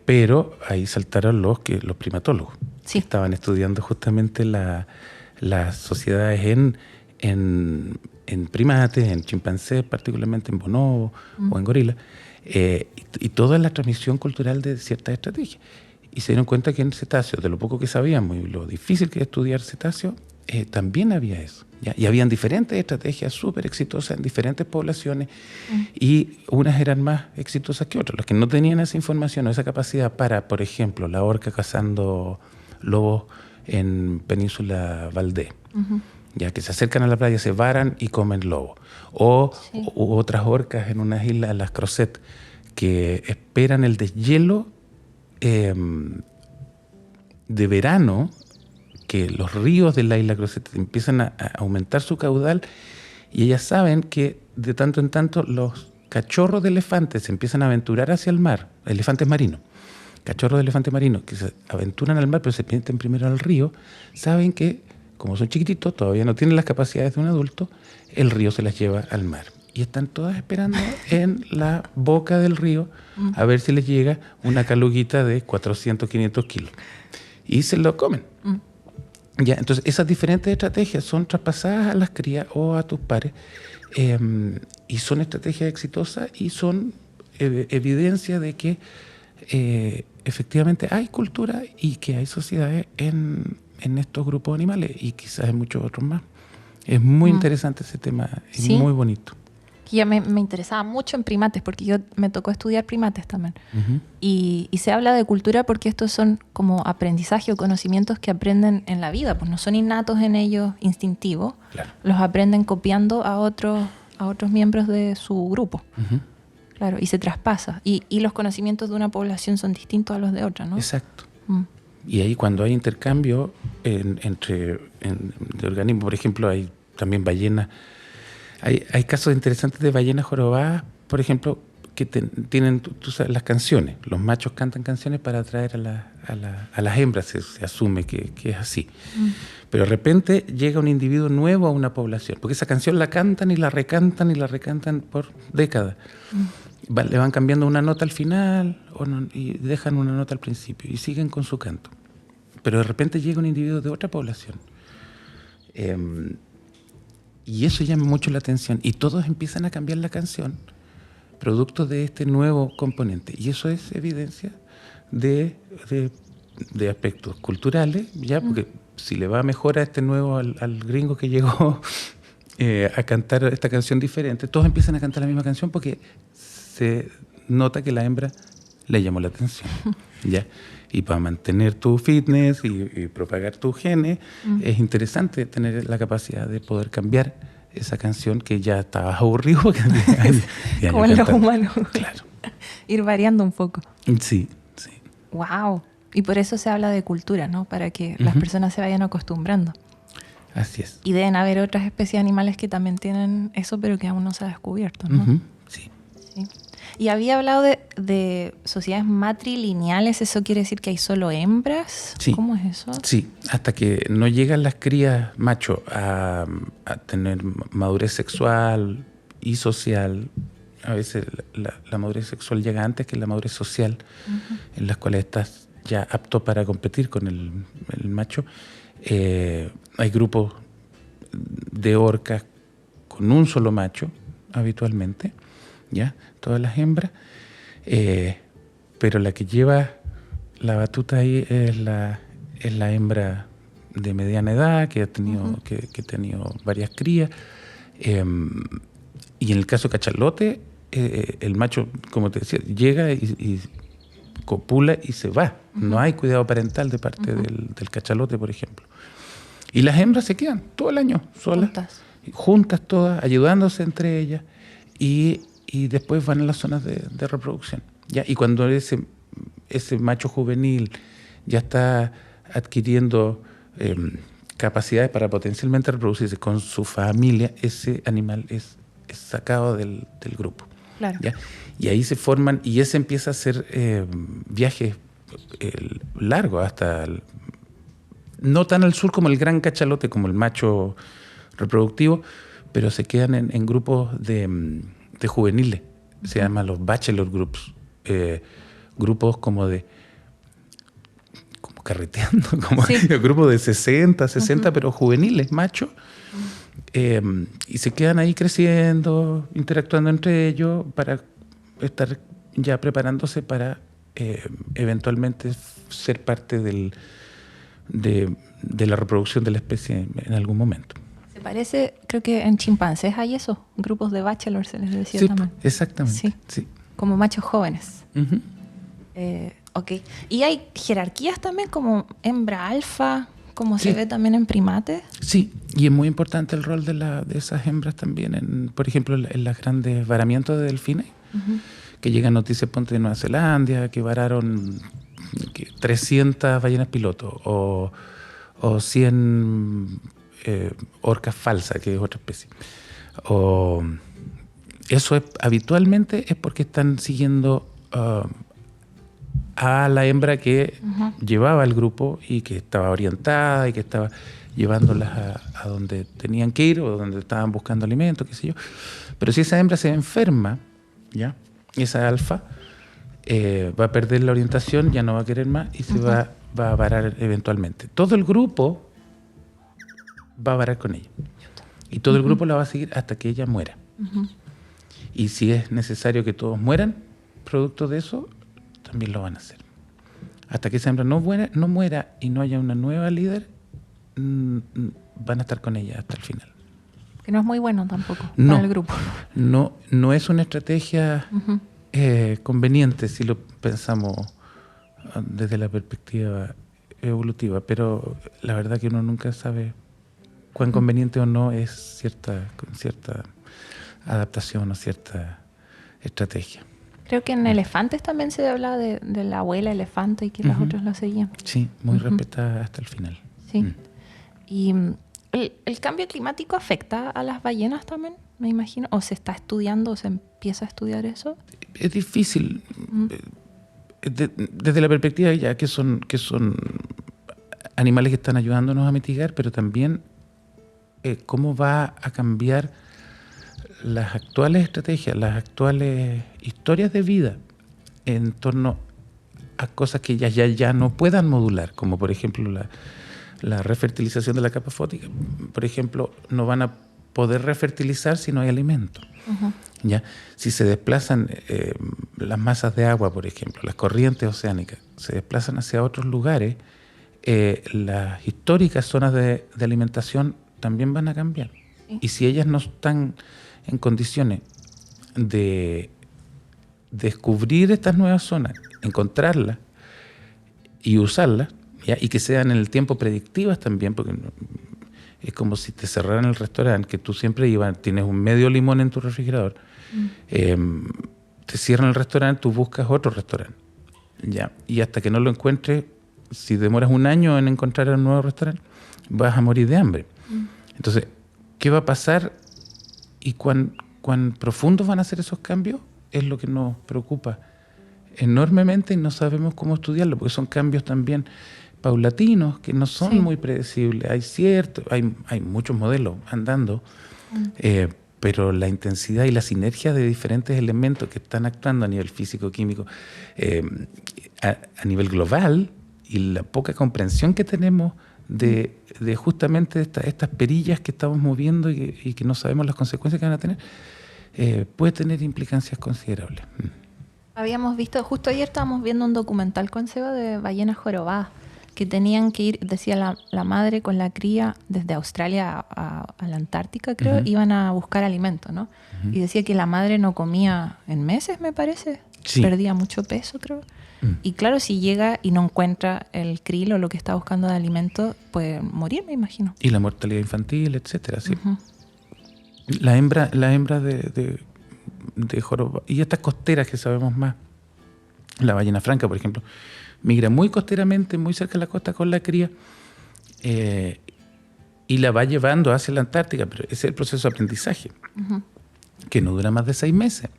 Pero ahí saltaron los primatólogos. Sí. Estaban estudiando justamente las sociedades en primates, en chimpancés, particularmente en bonobos o en gorilas, y toda la transmisión cultural de ciertas estrategias. Y se dieron cuenta que en cetáceos, de lo poco que sabíamos y lo difícil que es estudiar cetáceos, también había eso. ¿Ya? Y habían diferentes estrategias súper exitosas en diferentes poblaciones, y unas eran más exitosas que otras. Los que no tenían esa información o esa capacidad para, por ejemplo, la orca cazando lobos en Península Valdés, ya que se acercan a la playa, se varan y comen lobo. O otras orcas en unas islas, las Crozet, que esperan el deshielo de verano, que los ríos de la isla Crozet empiezan a aumentar su caudal, y ellas saben que de tanto en tanto los cachorros de elefantes se empiezan a aventurar hacia el mar, elefantes marinos. Cachorros de elefante marino que se aventuran al mar, pero se meten primero al río, saben que, como son chiquititos, todavía no tienen las capacidades de un adulto, el río se las lleva al mar. Y están todas esperando en la boca del río a ver si les llega una caluguita de 400, 500 kilos. Y se lo comen. Ya, entonces, esas diferentes estrategias son traspasadas a las crías o a tus pares, y son estrategias exitosas y son evidencia de que efectivamente hay cultura y que hay sociedades en estos grupos animales, y quizás en muchos otros más. Es muy interesante ese tema, es ¿Sí? muy bonito. Ya me interesaba mucho en primates, porque me tocó estudiar primates también. Y se habla de cultura porque estos son como aprendizaje o conocimientos que aprenden en la vida, pues no son innatos en ellos, instintivos. Claro. Los aprenden copiando a otros miembros de su grupo. Claro, y se traspasa. Y los conocimientos de una población son distintos a los de otra, ¿no? Exacto. Y ahí, cuando hay intercambio de organismos, por ejemplo, hay también ballenas. Hay casos interesantes de ballenas jorobadas, por ejemplo, que tienen, tú sabes, las canciones. Los machos cantan canciones para atraer a las hembras, se asume que es así. Pero de repente llega un individuo nuevo a una población, porque esa canción la cantan y la recantan por décadas. Le van cambiando una nota al final y dejan una nota al principio y siguen con su canto. Pero de repente llega un individuo de otra población. Y eso llama mucho la atención. Y todos empiezan a cambiar la canción, producto de este nuevo componente. Y eso es evidencia de aspectos culturales, ¿ya? Porque si le va mejor a este nuevo, al gringo que llegó a cantar esta canción diferente, todos empiezan a cantar la misma canción porque se nota que la hembra le llamó la atención, ¿ya? Y para mantener tu fitness y propagar tus genes, es interesante tener la capacidad de poder cambiar esa canción que ya estabas aburrido. Como en los humanos. Claro. Ir variando un poco. Sí. ¡Wow! Y por eso se habla de cultura, ¿no? Para que las personas se vayan acostumbrando. Así es. Y deben haber otras especies animales que también tienen eso, pero que aún no se ha descubierto, ¿no? Sí. Y había hablado de sociedades matrilineales. ¿Eso quiere decir que hay solo hembras? Sí. ¿Cómo es eso? Sí, hasta que no llegan las crías machos a tener madurez sexual y social. A veces la madurez sexual llega antes que la madurez social, en las cuales estás ya apto para competir con el macho. Hay grupos de orcas con un solo macho, habitualmente, ¿ya? Todas las hembras, pero la que lleva la batuta ahí es la hembra de mediana edad, que ha tenido, que ha tenido varias crías, Y en el caso de cachalote, el macho, como te decía, llega y copula y se va. No hay cuidado parental de parte del cachalote, por ejemplo. Y las hembras se quedan todo el año solas, juntas todas, ayudándose entre ellas, y después van a las zonas de reproducción. ¿Ya? Y cuando ese macho juvenil ya está adquiriendo capacidades para potencialmente reproducirse con su familia, ese animal es sacado del grupo. Claro. ¿Ya? Y ahí se forman, y ese empieza a hacer viajes largos hasta... no tan al sur como el gran cachalote, como el macho reproductivo, pero se quedan en grupos de juveniles. Se llaman los bachelor groups. Grupos como carreteando, grupos de 60, pero juveniles, machos. Y se quedan ahí creciendo, interactuando entre ellos para estar ya preparándose para eventualmente ser parte de la reproducción de la especie en algún momento. Se parece, creo que en chimpancés hay esos grupos de bachelors, se les decía Sí, también. exactamente. Sí. Como machos jóvenes. Uh-huh. Ok. ¿Y hay jerarquías también como hembra alfa, como Sí. se ve también en primates? Sí, y es muy importante el rol de esas hembras también, por ejemplo, en los grandes varamientos de delfines, que llegan noticias, ponte de Nueva Zelanda, que vararon 300 ballenas piloto o 100 orcas falsas, que es otra especie. Eso habitualmente es porque están siguiendo a la hembra que llevaba el grupo y que estaba orientada y que estaba llevándolas a donde tenían que ir o donde estaban buscando alimento, qué sé yo. Pero si esa hembra se enferma, ¿ya? Esa alfa va a perder la orientación, ya no va a querer más y se va a varar eventualmente. Todo el grupo va a varar con ella. Y todo el grupo la va a seguir hasta que ella muera. Y si es necesario que todos mueran, producto de eso, también lo van a hacer. Hasta que esa hembra no muera y no haya una nueva líder, van a estar con ella hasta el final. Que no es muy bueno tampoco para el grupo. No es una estrategia conveniente si lo pensamos desde la perspectiva evolutiva, pero la verdad que uno nunca sabe cuán conveniente o no es cierta adaptación o cierta estrategia. Creo que en elefantes también se habla de la abuela elefante y que las otras la seguían. Sí, muy respetada hasta el final. Sí. ¿Y el cambio climático afecta a las ballenas también, me imagino? ¿O se está estudiando o se empieza a estudiar eso? Es difícil. Desde la perspectiva ya que son animales que están ayudándonos a mitigar, pero también cómo va a cambiar las actuales estrategias, las actuales historias de vida en torno a cosas que ellas ya no puedan modular, como por ejemplo la refertilización de la capa fótica. Por ejemplo, no van a poder refertilizar si no hay alimento. ¿Ya? Si se desplazan las masas de agua, por ejemplo, las corrientes oceánicas, se desplazan hacia otros lugares, las históricas zonas de alimentación también van a cambiar. Sí. Y si ellas no están en condiciones de descubrir estas nuevas zonas, encontrarlas y usarlas, ¿ya? Y que sean en el tiempo predictivas también, porque es como si te cerraran el restaurante, que tú siempre tienes un medio limón en tu refrigerador, te cierran el restaurante, tú buscas otro restaurante, ¿ya? Y hasta que no lo encuentres, si demoras un año en encontrar un nuevo restaurante, vas a morir de hambre. Entonces, ¿qué va a pasar y cuán profundos van a ser esos cambios? Es lo que nos preocupa enormemente y no sabemos cómo estudiarlo, porque son cambios también paulatinos que no son muy predecibles. Hay muchos modelos andando, pero la intensidad y la sinergia de diferentes elementos que están actuando a nivel físico-químico, a nivel global, y la poca comprensión que tenemos de justamente estas perillas que estamos moviendo y que no sabemos las consecuencias que van a tener, puede tener implicancias considerables. Habíamos visto, justo ayer estábamos viendo un documental con Seba de ballenas jorobadas. que tenían que ir, decía la madre con la cría desde Australia a la Antártica, creo, iban a buscar alimento, ¿no? Y decía que la madre no comía en meses, me parece. Sí. Perdía mucho peso, creo. Y claro, si llega y no encuentra el krill o lo que está buscando de alimento, puede morir, me imagino. Y la mortalidad infantil, etcétera, sí. La hembra de joroba, y estas costeras que sabemos más, la ballena franca, por ejemplo, migra muy costeramente, muy cerca de la costa con la cría, y la va llevando hacia la Antártica, pero ese es el proceso de aprendizaje, que no dura más de 6 meses.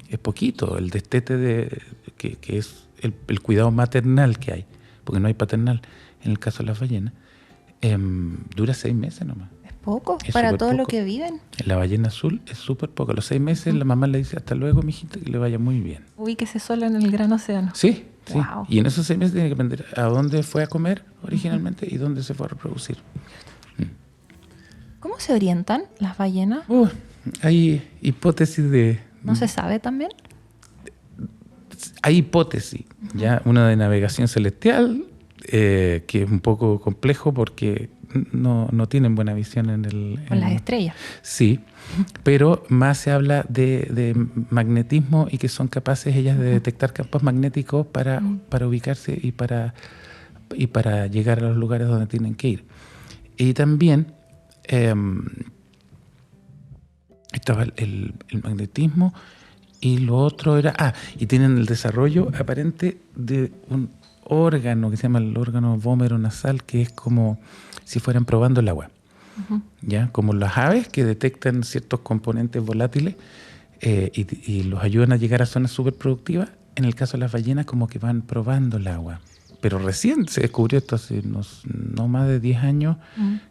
Es poquito, el destete que es el cuidado maternal que hay, porque no hay paternal en el caso de las ballenas, dura 6 meses nomás. Es poco Es para súper todo lo poco. que viven. La ballena azul es súper poco. A los 6 meses la mamá le dice, hasta luego, mijita, que le vaya muy bien. Ubíquese sola en el gran océano. Sí, sí. Wow. Y en esos 6 meses tiene que aprender a dónde fue a comer originalmente y dónde se fue a reproducir. ¿Cómo se orientan las ballenas? Hay hipótesis de... ¿No se sabe también? Hay hipótesis, ya una de navegación celestial, que es un poco complejo porque no tienen buena visión Con las estrellas. Sí, pero más se habla de magnetismo y que son capaces ellas de detectar campos magnéticos para ubicarse y para llegar a los lugares donde tienen que ir. Y también estaba el magnetismo. Y lo otro era... y tienen el desarrollo aparente de un órgano que se llama el órgano vómero nasal, que es como si fueran probando el agua. ¿Ya? Como las aves que detectan ciertos componentes volátiles y los ayudan a llegar a zonas súper productivas. En el caso de las ballenas, como que van probando el agua. Pero recién se descubrió esto hace no más de 10 años,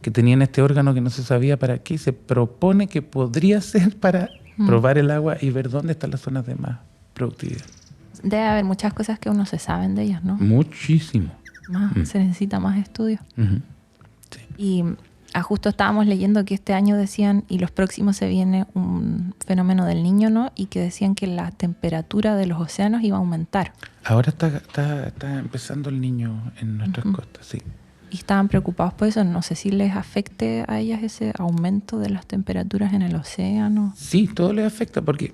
que tenían este órgano que no se sabía para qué. Se propone que podría ser para... probar el agua y ver dónde están las zonas de más productividad. Debe haber muchas cosas que uno se saben de ellas, ¿no? Muchísimo. Se necesita más estudios. Sí. Y justo estábamos leyendo que este año decían, y los próximos se viene un fenómeno del Niño, ¿no? Y que decían que la temperatura de los océanos iba a aumentar. Ahora está empezando el Niño en nuestras costas, sí. Y estaban preocupados por eso. No sé si les afecte a ellas ese aumento de las temperaturas en el océano. Sí, todo les afecta porque,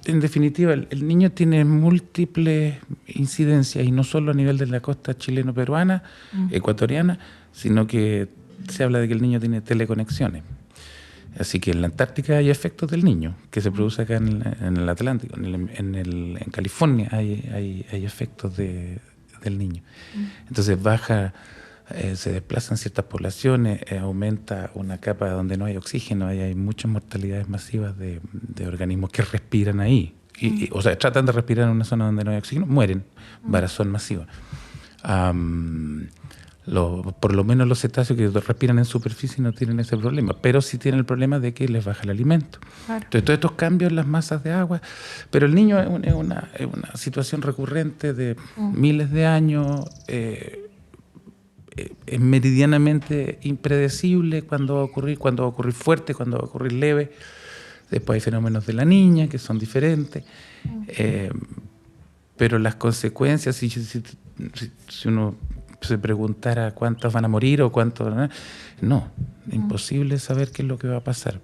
en definitiva, el Niño tiene múltiples incidencias y no solo a nivel de la costa chileno-peruana, ecuatoriana, sino que se habla de que el Niño tiene teleconexiones. Así que en la Antártica hay efectos del Niño, que se produce acá en el Atlántico. En California hay efectos del Niño. Entonces se desplazan ciertas poblaciones, aumenta una capa donde no hay oxígeno, hay muchas mortalidades masivas de organismos que respiran ahí. O sea, tratan de respirar en una zona donde no hay oxígeno, mueren, varazón masiva. Por lo menos los cetáceos que respiran en superficie no tienen ese problema, pero sí tienen el problema de que les baja el alimento. Claro. Entonces, todos estos cambios en las masas de agua, pero el Niño es una situación recurrente de miles de años, es meridianamente impredecible cuándo va a ocurrir fuerte, cuándo va a ocurrir leve. Después hay fenómenos de la niña que son diferentes, pero las consecuencias, si uno se preguntara cuántos van a morir o cuántos... No, imposible saber qué es lo que va a pasar.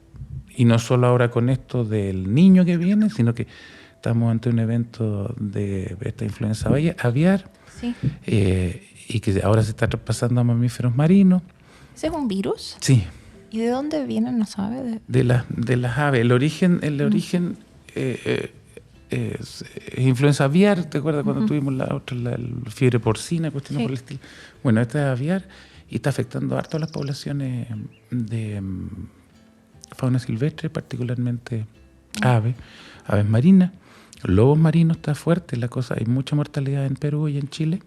Y no solo ahora con esto del Niño que viene, sino que estamos ante un evento de esta influenza aviar, Sí. Y que ahora se está traspasando a mamíferos marinos. ¿Ese es un virus? Sí. ¿Y de dónde viene? No sabe. De las aves. El origen es influenza aviar. ¿Te acuerdas cuando tuvimos la fiebre porcina, cuestiones por el estilo? Bueno, esta es aviar y está afectando harto a las poblaciones de fauna silvestre, particularmente aves marinas. Lobos marinos está fuerte la cosa. Hay mucha mortalidad en Perú y en Chile.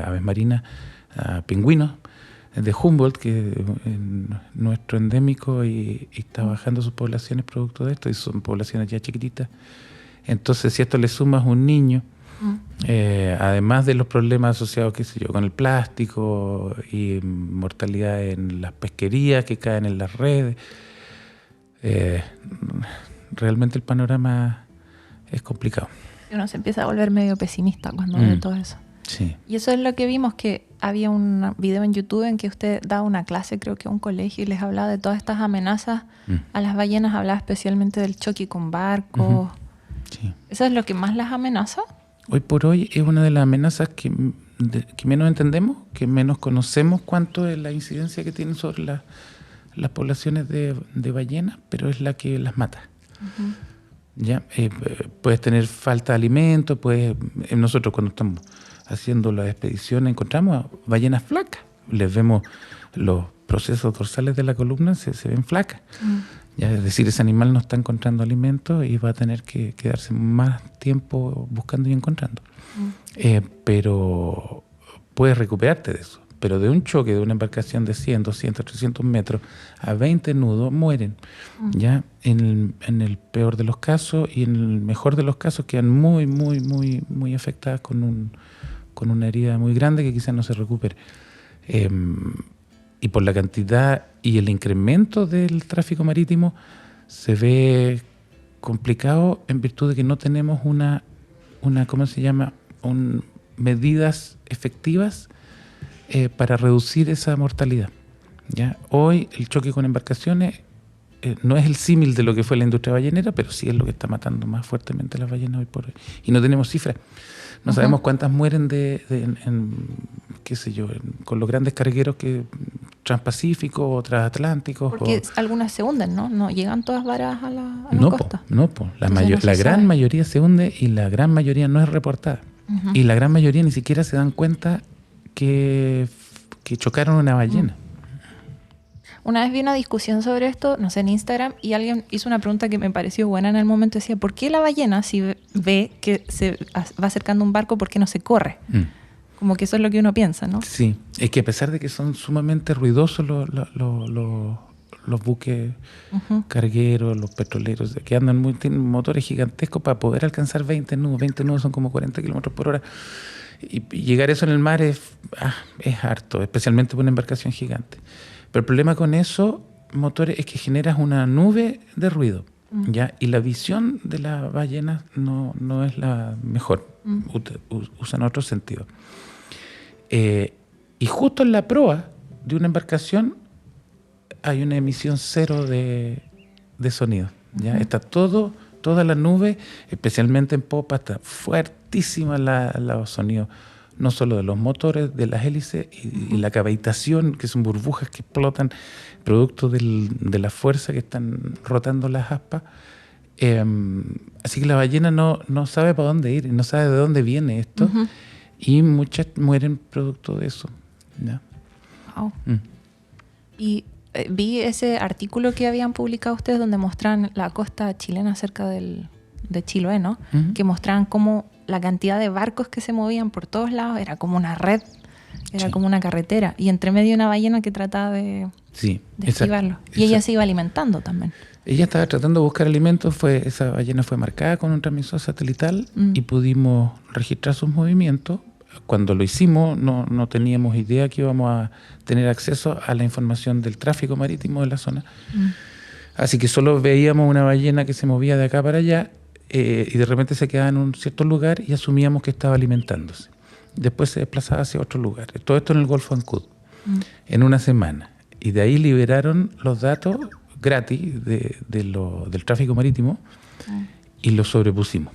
Aves marinas, pingüinos de Humboldt, que es nuestro endémico y está bajando sus poblaciones producto de esto, y son poblaciones ya chiquititas. Entonces, si a esto le sumas un niño, además de los problemas asociados, qué sé yo, con el plástico y mortalidad en las pesquerías que caen en las redes, realmente el panorama es complicado. Uno se empieza a volver medio pesimista cuando ve todo eso. Sí. Y eso es lo que vimos, que había un video en YouTube en que usted daba una clase, creo que a un colegio, y les hablaba de todas estas amenazas a las ballenas, hablaba especialmente del choque con barcos. Sí. ¿Eso es lo que más las amenaza? Hoy por hoy es una de las amenazas que menos entendemos, que menos conocemos cuánto es la incidencia que tienen sobre las poblaciones de ballenas, pero es la que las mata. ¿Ya? Puedes tener falta de alimento, nosotros cuando estamos haciendo la expedición encontramos ballenas flacas, les vemos los procesos dorsales de la columna, se ven flacas. Ya, es decir, ese animal no está encontrando alimento y va a tener que quedarse más tiempo buscando y encontrando. Pero puedes recuperarte de eso. Pero de un choque de una embarcación de 100, 200, 300 metros a 20 nudos mueren. Ya en el peor de los casos, y en el mejor de los casos quedan muy, muy, muy, muy afectadas con una herida muy grande que quizás no se recupere. Y por la cantidad y el incremento del tráfico marítimo se ve complicado en virtud de que no tenemos ¿cómo se llama? Medidas efectivas para reducir esa mortalidad. ¿Ya? Hoy el choque con embarcaciones no es el símil de lo que fue la industria ballenera, pero sí es lo que está matando más fuertemente a las ballenas hoy por hoy. Y no tenemos cifras. No sabemos cuántas mueren qué sé yo, con los grandes cargueros transpacíficos o transatlánticos. Porque algunas se hunden, ¿no? No llegan todas varadas a la costa. La gran mayoría se hunde y la gran mayoría no es reportada. Y la gran mayoría ni siquiera se dan cuenta que chocaron una ballena. Una vez vi una discusión sobre esto, no sé, en Instagram, y alguien hizo una pregunta que me pareció buena en el momento. Decía, ¿por qué la ballena, si ve que se va acercando un barco, por qué no se corre? Como que eso es lo que uno piensa, ¿no? Sí, es que a pesar de que son sumamente ruidosos los buques cargueros, los petroleros, que tienen motores gigantescos para poder alcanzar 20 nudos. 20 nudos son como 40 kilómetros por hora. Y llegar eso en el mar es harto, especialmente por una embarcación gigante. Pero el problema con esos motores es que generas una nube de ruido, ¿ya? Y la visión de las ballenas no es la mejor, usan otro sentido. Y justo en la proa de una embarcación hay una emisión cero de sonido, ¿ya? Está toda la nube, especialmente en popa, está fuertísima los sonidos, no solo de los motores, de las hélices y la cavitación, que son burbujas que explotan producto de la fuerza que están rotando las aspas. Así que la ballena no sabe para dónde ir, no sabe de dónde viene esto, y muchas mueren producto de eso. ¿Ya? Wow. Y vi ese artículo que habían publicado ustedes donde mostraban la costa chilena cerca de Chiloé, ¿no? Que mostraban cómo la cantidad de barcos que se movían por todos lados era como una red, era como una carretera, y entre medio una ballena que trataba de esquivarlo. Y ella se iba alimentando también. Ella estaba tratando de buscar alimentos, esa ballena fue marcada con un transmisor satelital y pudimos registrar sus movimientos. Cuando lo hicimos no teníamos idea que íbamos a tener acceso a la información del tráfico marítimo de la zona. Así que solo veíamos una ballena que se movía de acá para allá y de repente se quedaba en un cierto lugar y asumíamos que estaba alimentándose. Después se desplazaba hacia otro lugar. Todo esto en el Golfo Ancud, en una semana. Y de ahí liberaron los datos gratis del tráfico marítimo y los sobrepusimos.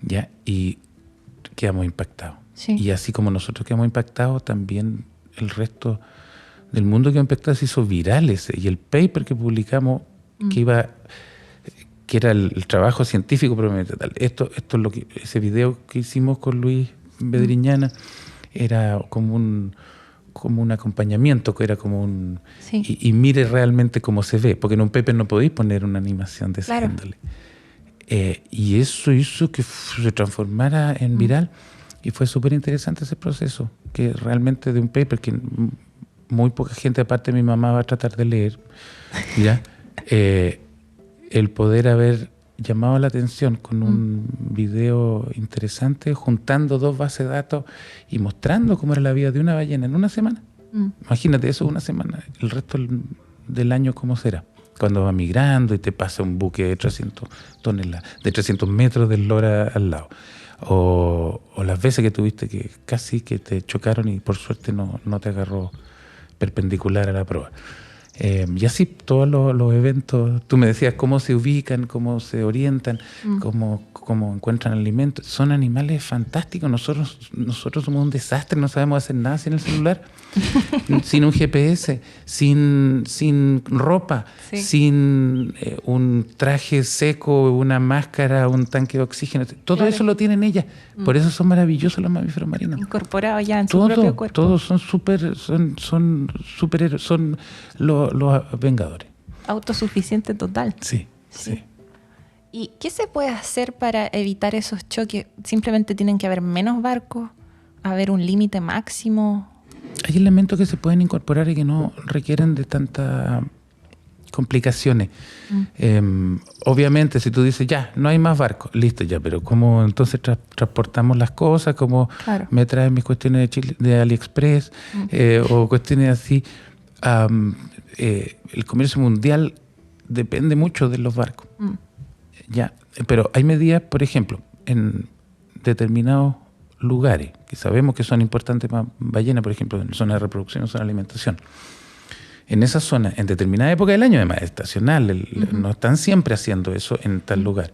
¿Ya? Y quedamos impactados. Sí. Y así como nosotros quedamos impactados, también el resto del mundo quedó impactado, se hizo viral ese. Y el paper que publicamos, que era el trabajo científico propiamente tal. Esto es lo que ese video que hicimos con Luis Bedriñana era como un acompañamiento, que era como un... Sí. Y mire realmente cómo se ve, porque en un paper no podéis poner una animación de esa índole. Y eso hizo que se transformara en viral y fue súper interesante ese proceso, que realmente de un paper que muy poca gente, aparte de mi mamá, va a tratar de leer, ¿ya? El poder haber llamado la atención con un video interesante, juntando 2 bases de datos y mostrando cómo era la vida de una ballena en una semana. Imagínate eso, una semana, el resto del año cómo será. Cuando va migrando y te pasa un buque de 300 toneladas, de 300 metros del Lora al lado. o las veces que tuviste que casi que te chocaron y por suerte no te agarró perpendicular a la proa. Y así todos los eventos, tú me decías cómo se ubican, cómo se orientan, cómo encuentran alimentos. Son animales fantásticos. Nosotros somos un desastre, no sabemos hacer nada sin el celular, sin un GPS, sin ropa, Sí. sin un traje seco, una máscara, un tanque de oxígeno. Todo Claro. eso lo tienen ellas. Por eso son maravillosos los mamíferos marinos. Incorporado ya en su propio cuerpo. Todos son superhéroes, son los vengadores. Autosuficiente total. Sí. ¿Y qué se puede hacer para evitar esos choques? ¿Simplemente tienen que haber menos barcos? ¿Haber un límite máximo? Hay elementos que se pueden incorporar y que no requieren de tantas complicaciones. Obviamente, si tú dices, ya, no hay más barcos, listo ya, pero ¿cómo entonces transportamos las cosas? ¿Cómo Claro. me traen mis cuestiones de Chile, de AliExpress? O cuestiones así. El comercio mundial depende mucho de los barcos. Ya, pero hay medidas, por ejemplo, en determinados lugares que sabemos que son importantes para ballenas, por ejemplo, en zona de reproducción o zona de alimentación. En esa zona, en determinada época del año, además estacional, no están siempre haciendo eso en tal lugar.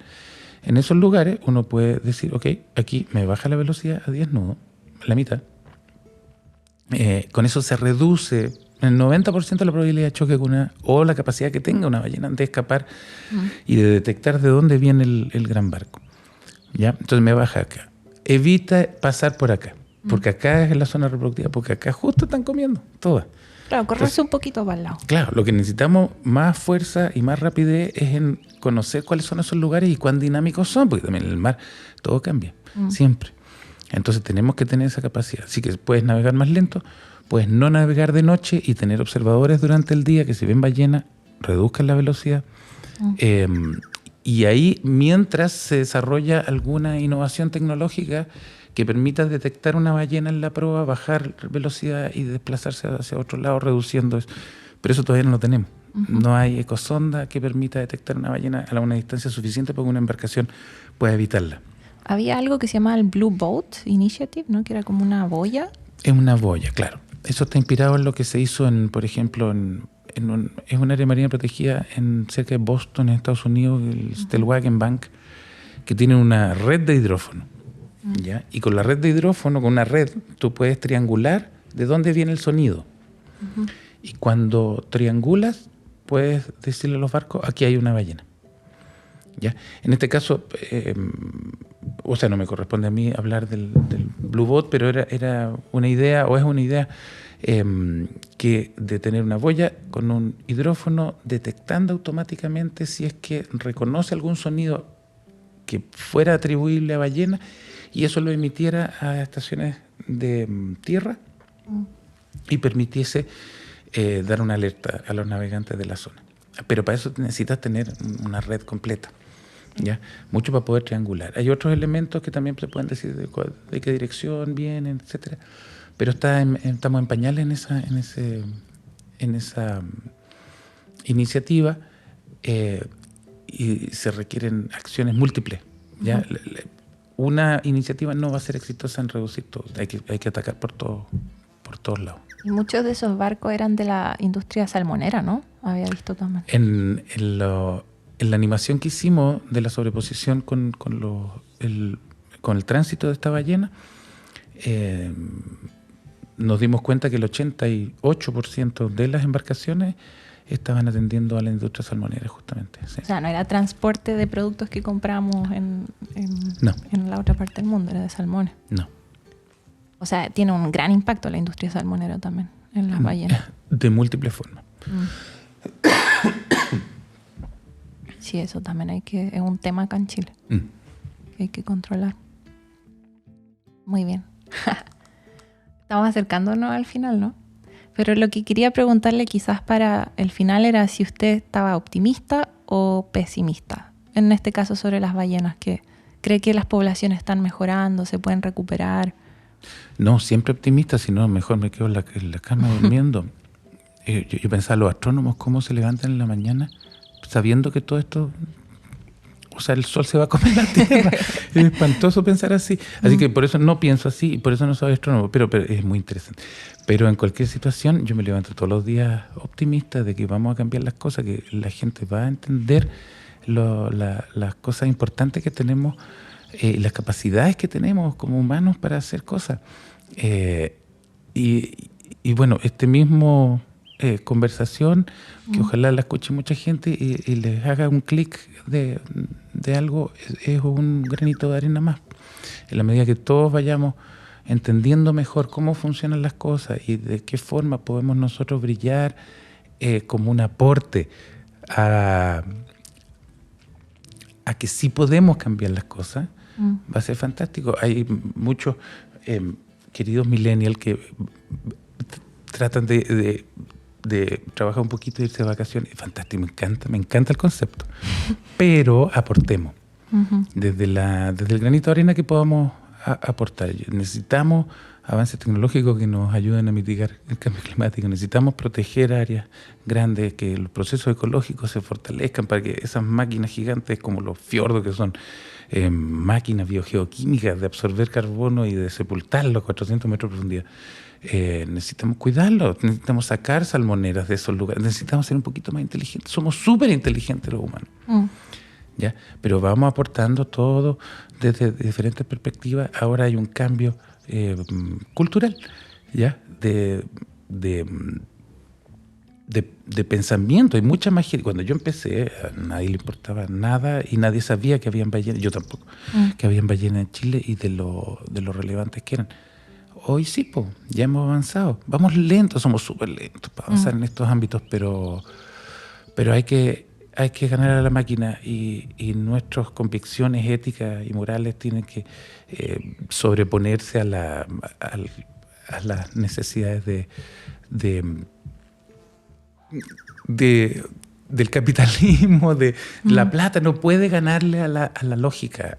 En esos lugares uno puede decir, ok, aquí me baja la velocidad a 10 nudos, la mitad. Con eso se reduce el 90% la probabilidad de choque con o la capacidad que tenga una ballena de escapar y de detectar de dónde viene el gran barco. ¿Ya? Entonces me baja acá. Evita pasar por acá, porque acá es la zona reproductiva, porque acá justo están comiendo todas. Claro, correrse un poquito para el lado. Claro, lo que necesitamos más fuerza y más rapidez es en conocer cuáles son esos lugares y cuán dinámicos son, porque también en el mar todo cambia, siempre. Entonces tenemos que tener esa capacidad. Así que puedes navegar más lento, puedes no navegar de noche y tener observadores durante el día que si ven ballenas, reduzcan la velocidad. Y ahí, mientras se desarrolla alguna innovación tecnológica que permita detectar una ballena en la proa, bajar velocidad y desplazarse hacia otro lado, reduciendo eso. Pero eso todavía no lo tenemos. No hay ecosonda que permita detectar una ballena a una distancia suficiente para que una embarcación pueda evitarla. Había algo que se llamaba el Blue Boat Initiative, ¿no? Que era como una boya. Es una boya, claro. Eso está inspirado en lo que se hizo, por ejemplo, es un área marina protegida cerca de Boston, en Estados Unidos, el Stellwagen Bank, que tiene una red de hidrófono. ¿Ya? Y con la red de hidrófono, con una red, tú puedes triangular de dónde viene el sonido. Y cuando triangulas, puedes decirle a los barcos, aquí hay una ballena. ¿Ya? En este caso, o sea, no me corresponde a mí hablar del Blue Boat, pero era una idea, o es una idea, que de tener una boya con un hidrófono detectando automáticamente si es que reconoce algún sonido que fuera atribuible a ballena y eso lo emitiera a estaciones de tierra y permitiese dar una alerta a los navegantes de la zona. Pero para eso necesitas tener una red completa, ¿ya? Mucho para poder triangular. Hay otros elementos que también se pueden decir de qué dirección vienen, etcétera. Pero estamos en pañales en esa iniciativa y se requieren acciones múltiples, ¿ya? Una iniciativa no va a ser exitosa en reducir todo. Hay que atacar por todos lados. Y muchos de esos barcos eran de la industria salmonera, ¿no? Había visto también. En la animación que hicimos de la sobreposición con el tránsito de esta ballena, nos dimos cuenta que el 88% de las embarcaciones estaban atendiendo a la industria salmonera, justamente. Sí. O sea, no era transporte de productos que compramos en la otra parte del mundo, era de salmones. No. O sea, tiene un gran impacto la industria salmonera también en las ballenas. De múltiples formas. Sí, eso también es un tema acá en Chile que hay que controlar. Muy bien. Estamos acercándonos al final, ¿no? Pero lo que quería preguntarle quizás para el final era si usted estaba optimista o pesimista. En este caso sobre las ballenas, que cree que las poblaciones están mejorando, se pueden recuperar. No, siempre optimista, si no, mejor me quedo en la cama durmiendo. Yo pensaba, los astrónomos, cómo se levantan en la mañana sabiendo que todo esto o sea, el sol se va a comer la tierra. Es espantoso pensar así. Así que por eso no pienso así y por eso no soy astrónomo, pero es muy interesante. Pero en cualquier situación yo me levanto todos los días optimista de que vamos a cambiar las cosas, que la gente va a entender las cosas importantes que tenemos, las capacidades que tenemos como humanos para hacer cosas. Y bueno, este mismo conversación, que ojalá la escuche mucha gente y les haga un clic de algo, es un granito de arena más. En la medida que todos vayamos entendiendo mejor cómo funcionan las cosas y de qué forma podemos nosotros brillar como un aporte a que sí podemos cambiar las cosas, va a ser fantástico. Hay muchos queridos millennials que tratan de trabajar un poquito e irse de vacaciones. Es fantástico, me encanta el concepto. Pero aportemos. Desde el granito de arena que podamos aportar. Necesitamos avances tecnológicos que nos ayuden a mitigar el cambio climático. Necesitamos proteger áreas grandes, que los procesos ecológicos se fortalezcan para que esas máquinas gigantes como los fiordos, que son máquinas biogeoquímicas de absorber carbono y de sepultarlo a 400 metros de profundidad, necesitamos cuidarlo, necesitamos sacar salmoneras de esos lugares, necesitamos ser un poquito más inteligentes. Somos súper inteligentes los humanos. ¿Ya? Pero vamos aportando todo desde diferentes perspectivas. Ahora hay un cambio cultural, ¿ya? De pensamiento. Hay mucha más gente. Cuando yo empecé, a nadie le importaba nada y nadie sabía que habían ballenas, yo tampoco, que habían ballenas en Chile y de lo relevantes que eran. Hoy sí, ya hemos avanzado. Vamos lentos, somos súper lentos para avanzar en estos ámbitos, pero hay que ganar a la máquina y nuestras convicciones éticas y morales tienen que sobreponerse a las necesidades del capitalismo, de la plata. No puede ganarle a la lógica,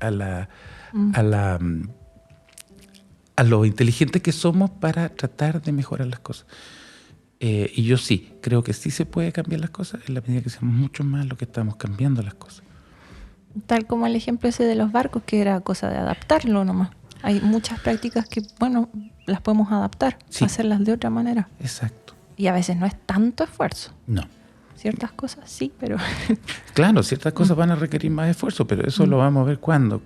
a lo inteligentes que somos para tratar de mejorar las cosas. Y yo sí, creo que sí se puede cambiar las cosas en la medida que seamos mucho más lo que estamos cambiando las cosas. Tal como el ejemplo ese de los barcos, que era cosa de adaptarlo nomás. Hay muchas prácticas que, bueno, las podemos adaptar, hacerlas de otra manera. Exacto. Y a veces no es tanto esfuerzo. No. Ciertas cosas sí, pero... Claro, ciertas cosas van a requerir más esfuerzo, pero eso lo vamos a ver cuando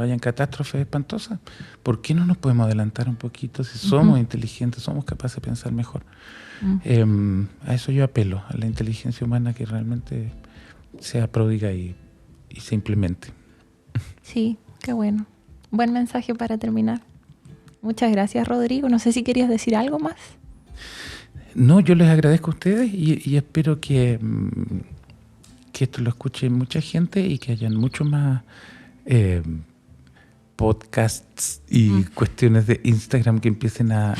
hayan catástrofes espantosas. ¿Por qué no nos podemos adelantar un poquito si somos inteligentes, somos capaces de pensar mejor? A eso yo apelo, a la inteligencia humana que realmente sea pródiga y se implemente. Sí, qué bueno. Buen mensaje para terminar. Muchas gracias, Rodrigo. No sé si querías decir algo más. No, yo les agradezco a ustedes y espero que esto lo escuche mucha gente y que hayan mucho más podcasts y cuestiones de Instagram que empiecen a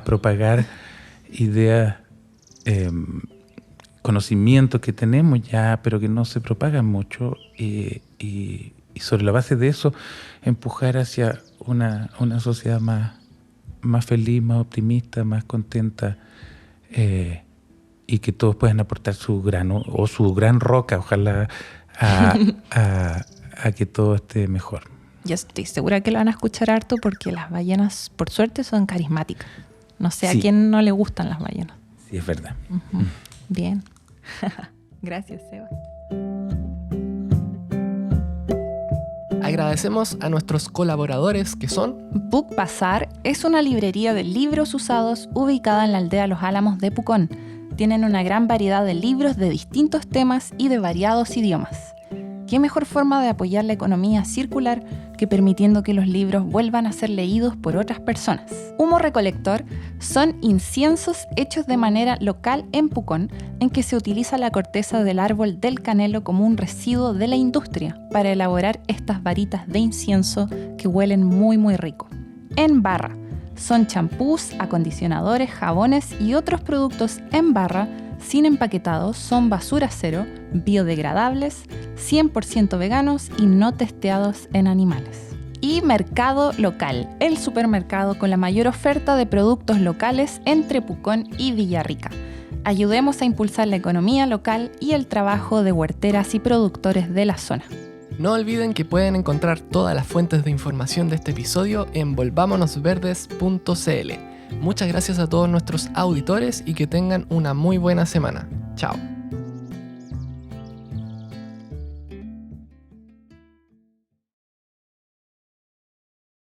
propagar ideas, conocimientos que tenemos ya, pero que no se propagan mucho y sobre la base de eso empujar hacia una sociedad más feliz, más optimista, más contenta, y que todos puedan aportar su grano o su gran roca, ojalá, a que todo esté mejor. Yo estoy segura que lo van a escuchar harto porque las ballenas, por suerte, son carismáticas. No sé a quién no le gustan las ballenas. Sí, es verdad. Bien. Gracias, Seba. Agradecemos a nuestros colaboradores que son... Book Bazaar es una librería de libros usados ubicada en la aldea Los Álamos de Pucón. Tienen una gran variedad de libros de distintos temas y de variados idiomas. ¿Qué mejor forma de apoyar la economía circular que permitiendo que los libros vuelvan a ser leídos por otras personas? Humo Recolector son inciensos hechos de manera local en Pucón, en que se utiliza la corteza del árbol del canelo como un residuo de la industria para elaborar estas varitas de incienso que huelen muy muy rico. En barra son champús, acondicionadores, jabones y otros productos en barra sin empaquetados, son basura cero, biodegradables, 100% veganos y no testeados en animales. Y Mercado Local, el supermercado con la mayor oferta de productos locales entre Pucón y Villarrica. Ayudemos a impulsar la economía local y el trabajo de huerteras y productores de la zona. No olviden que pueden encontrar todas las fuentes de información de este episodio en volvamonosverdes.cl. Muchas gracias a todos nuestros auditores y que tengan una muy buena semana. Chao.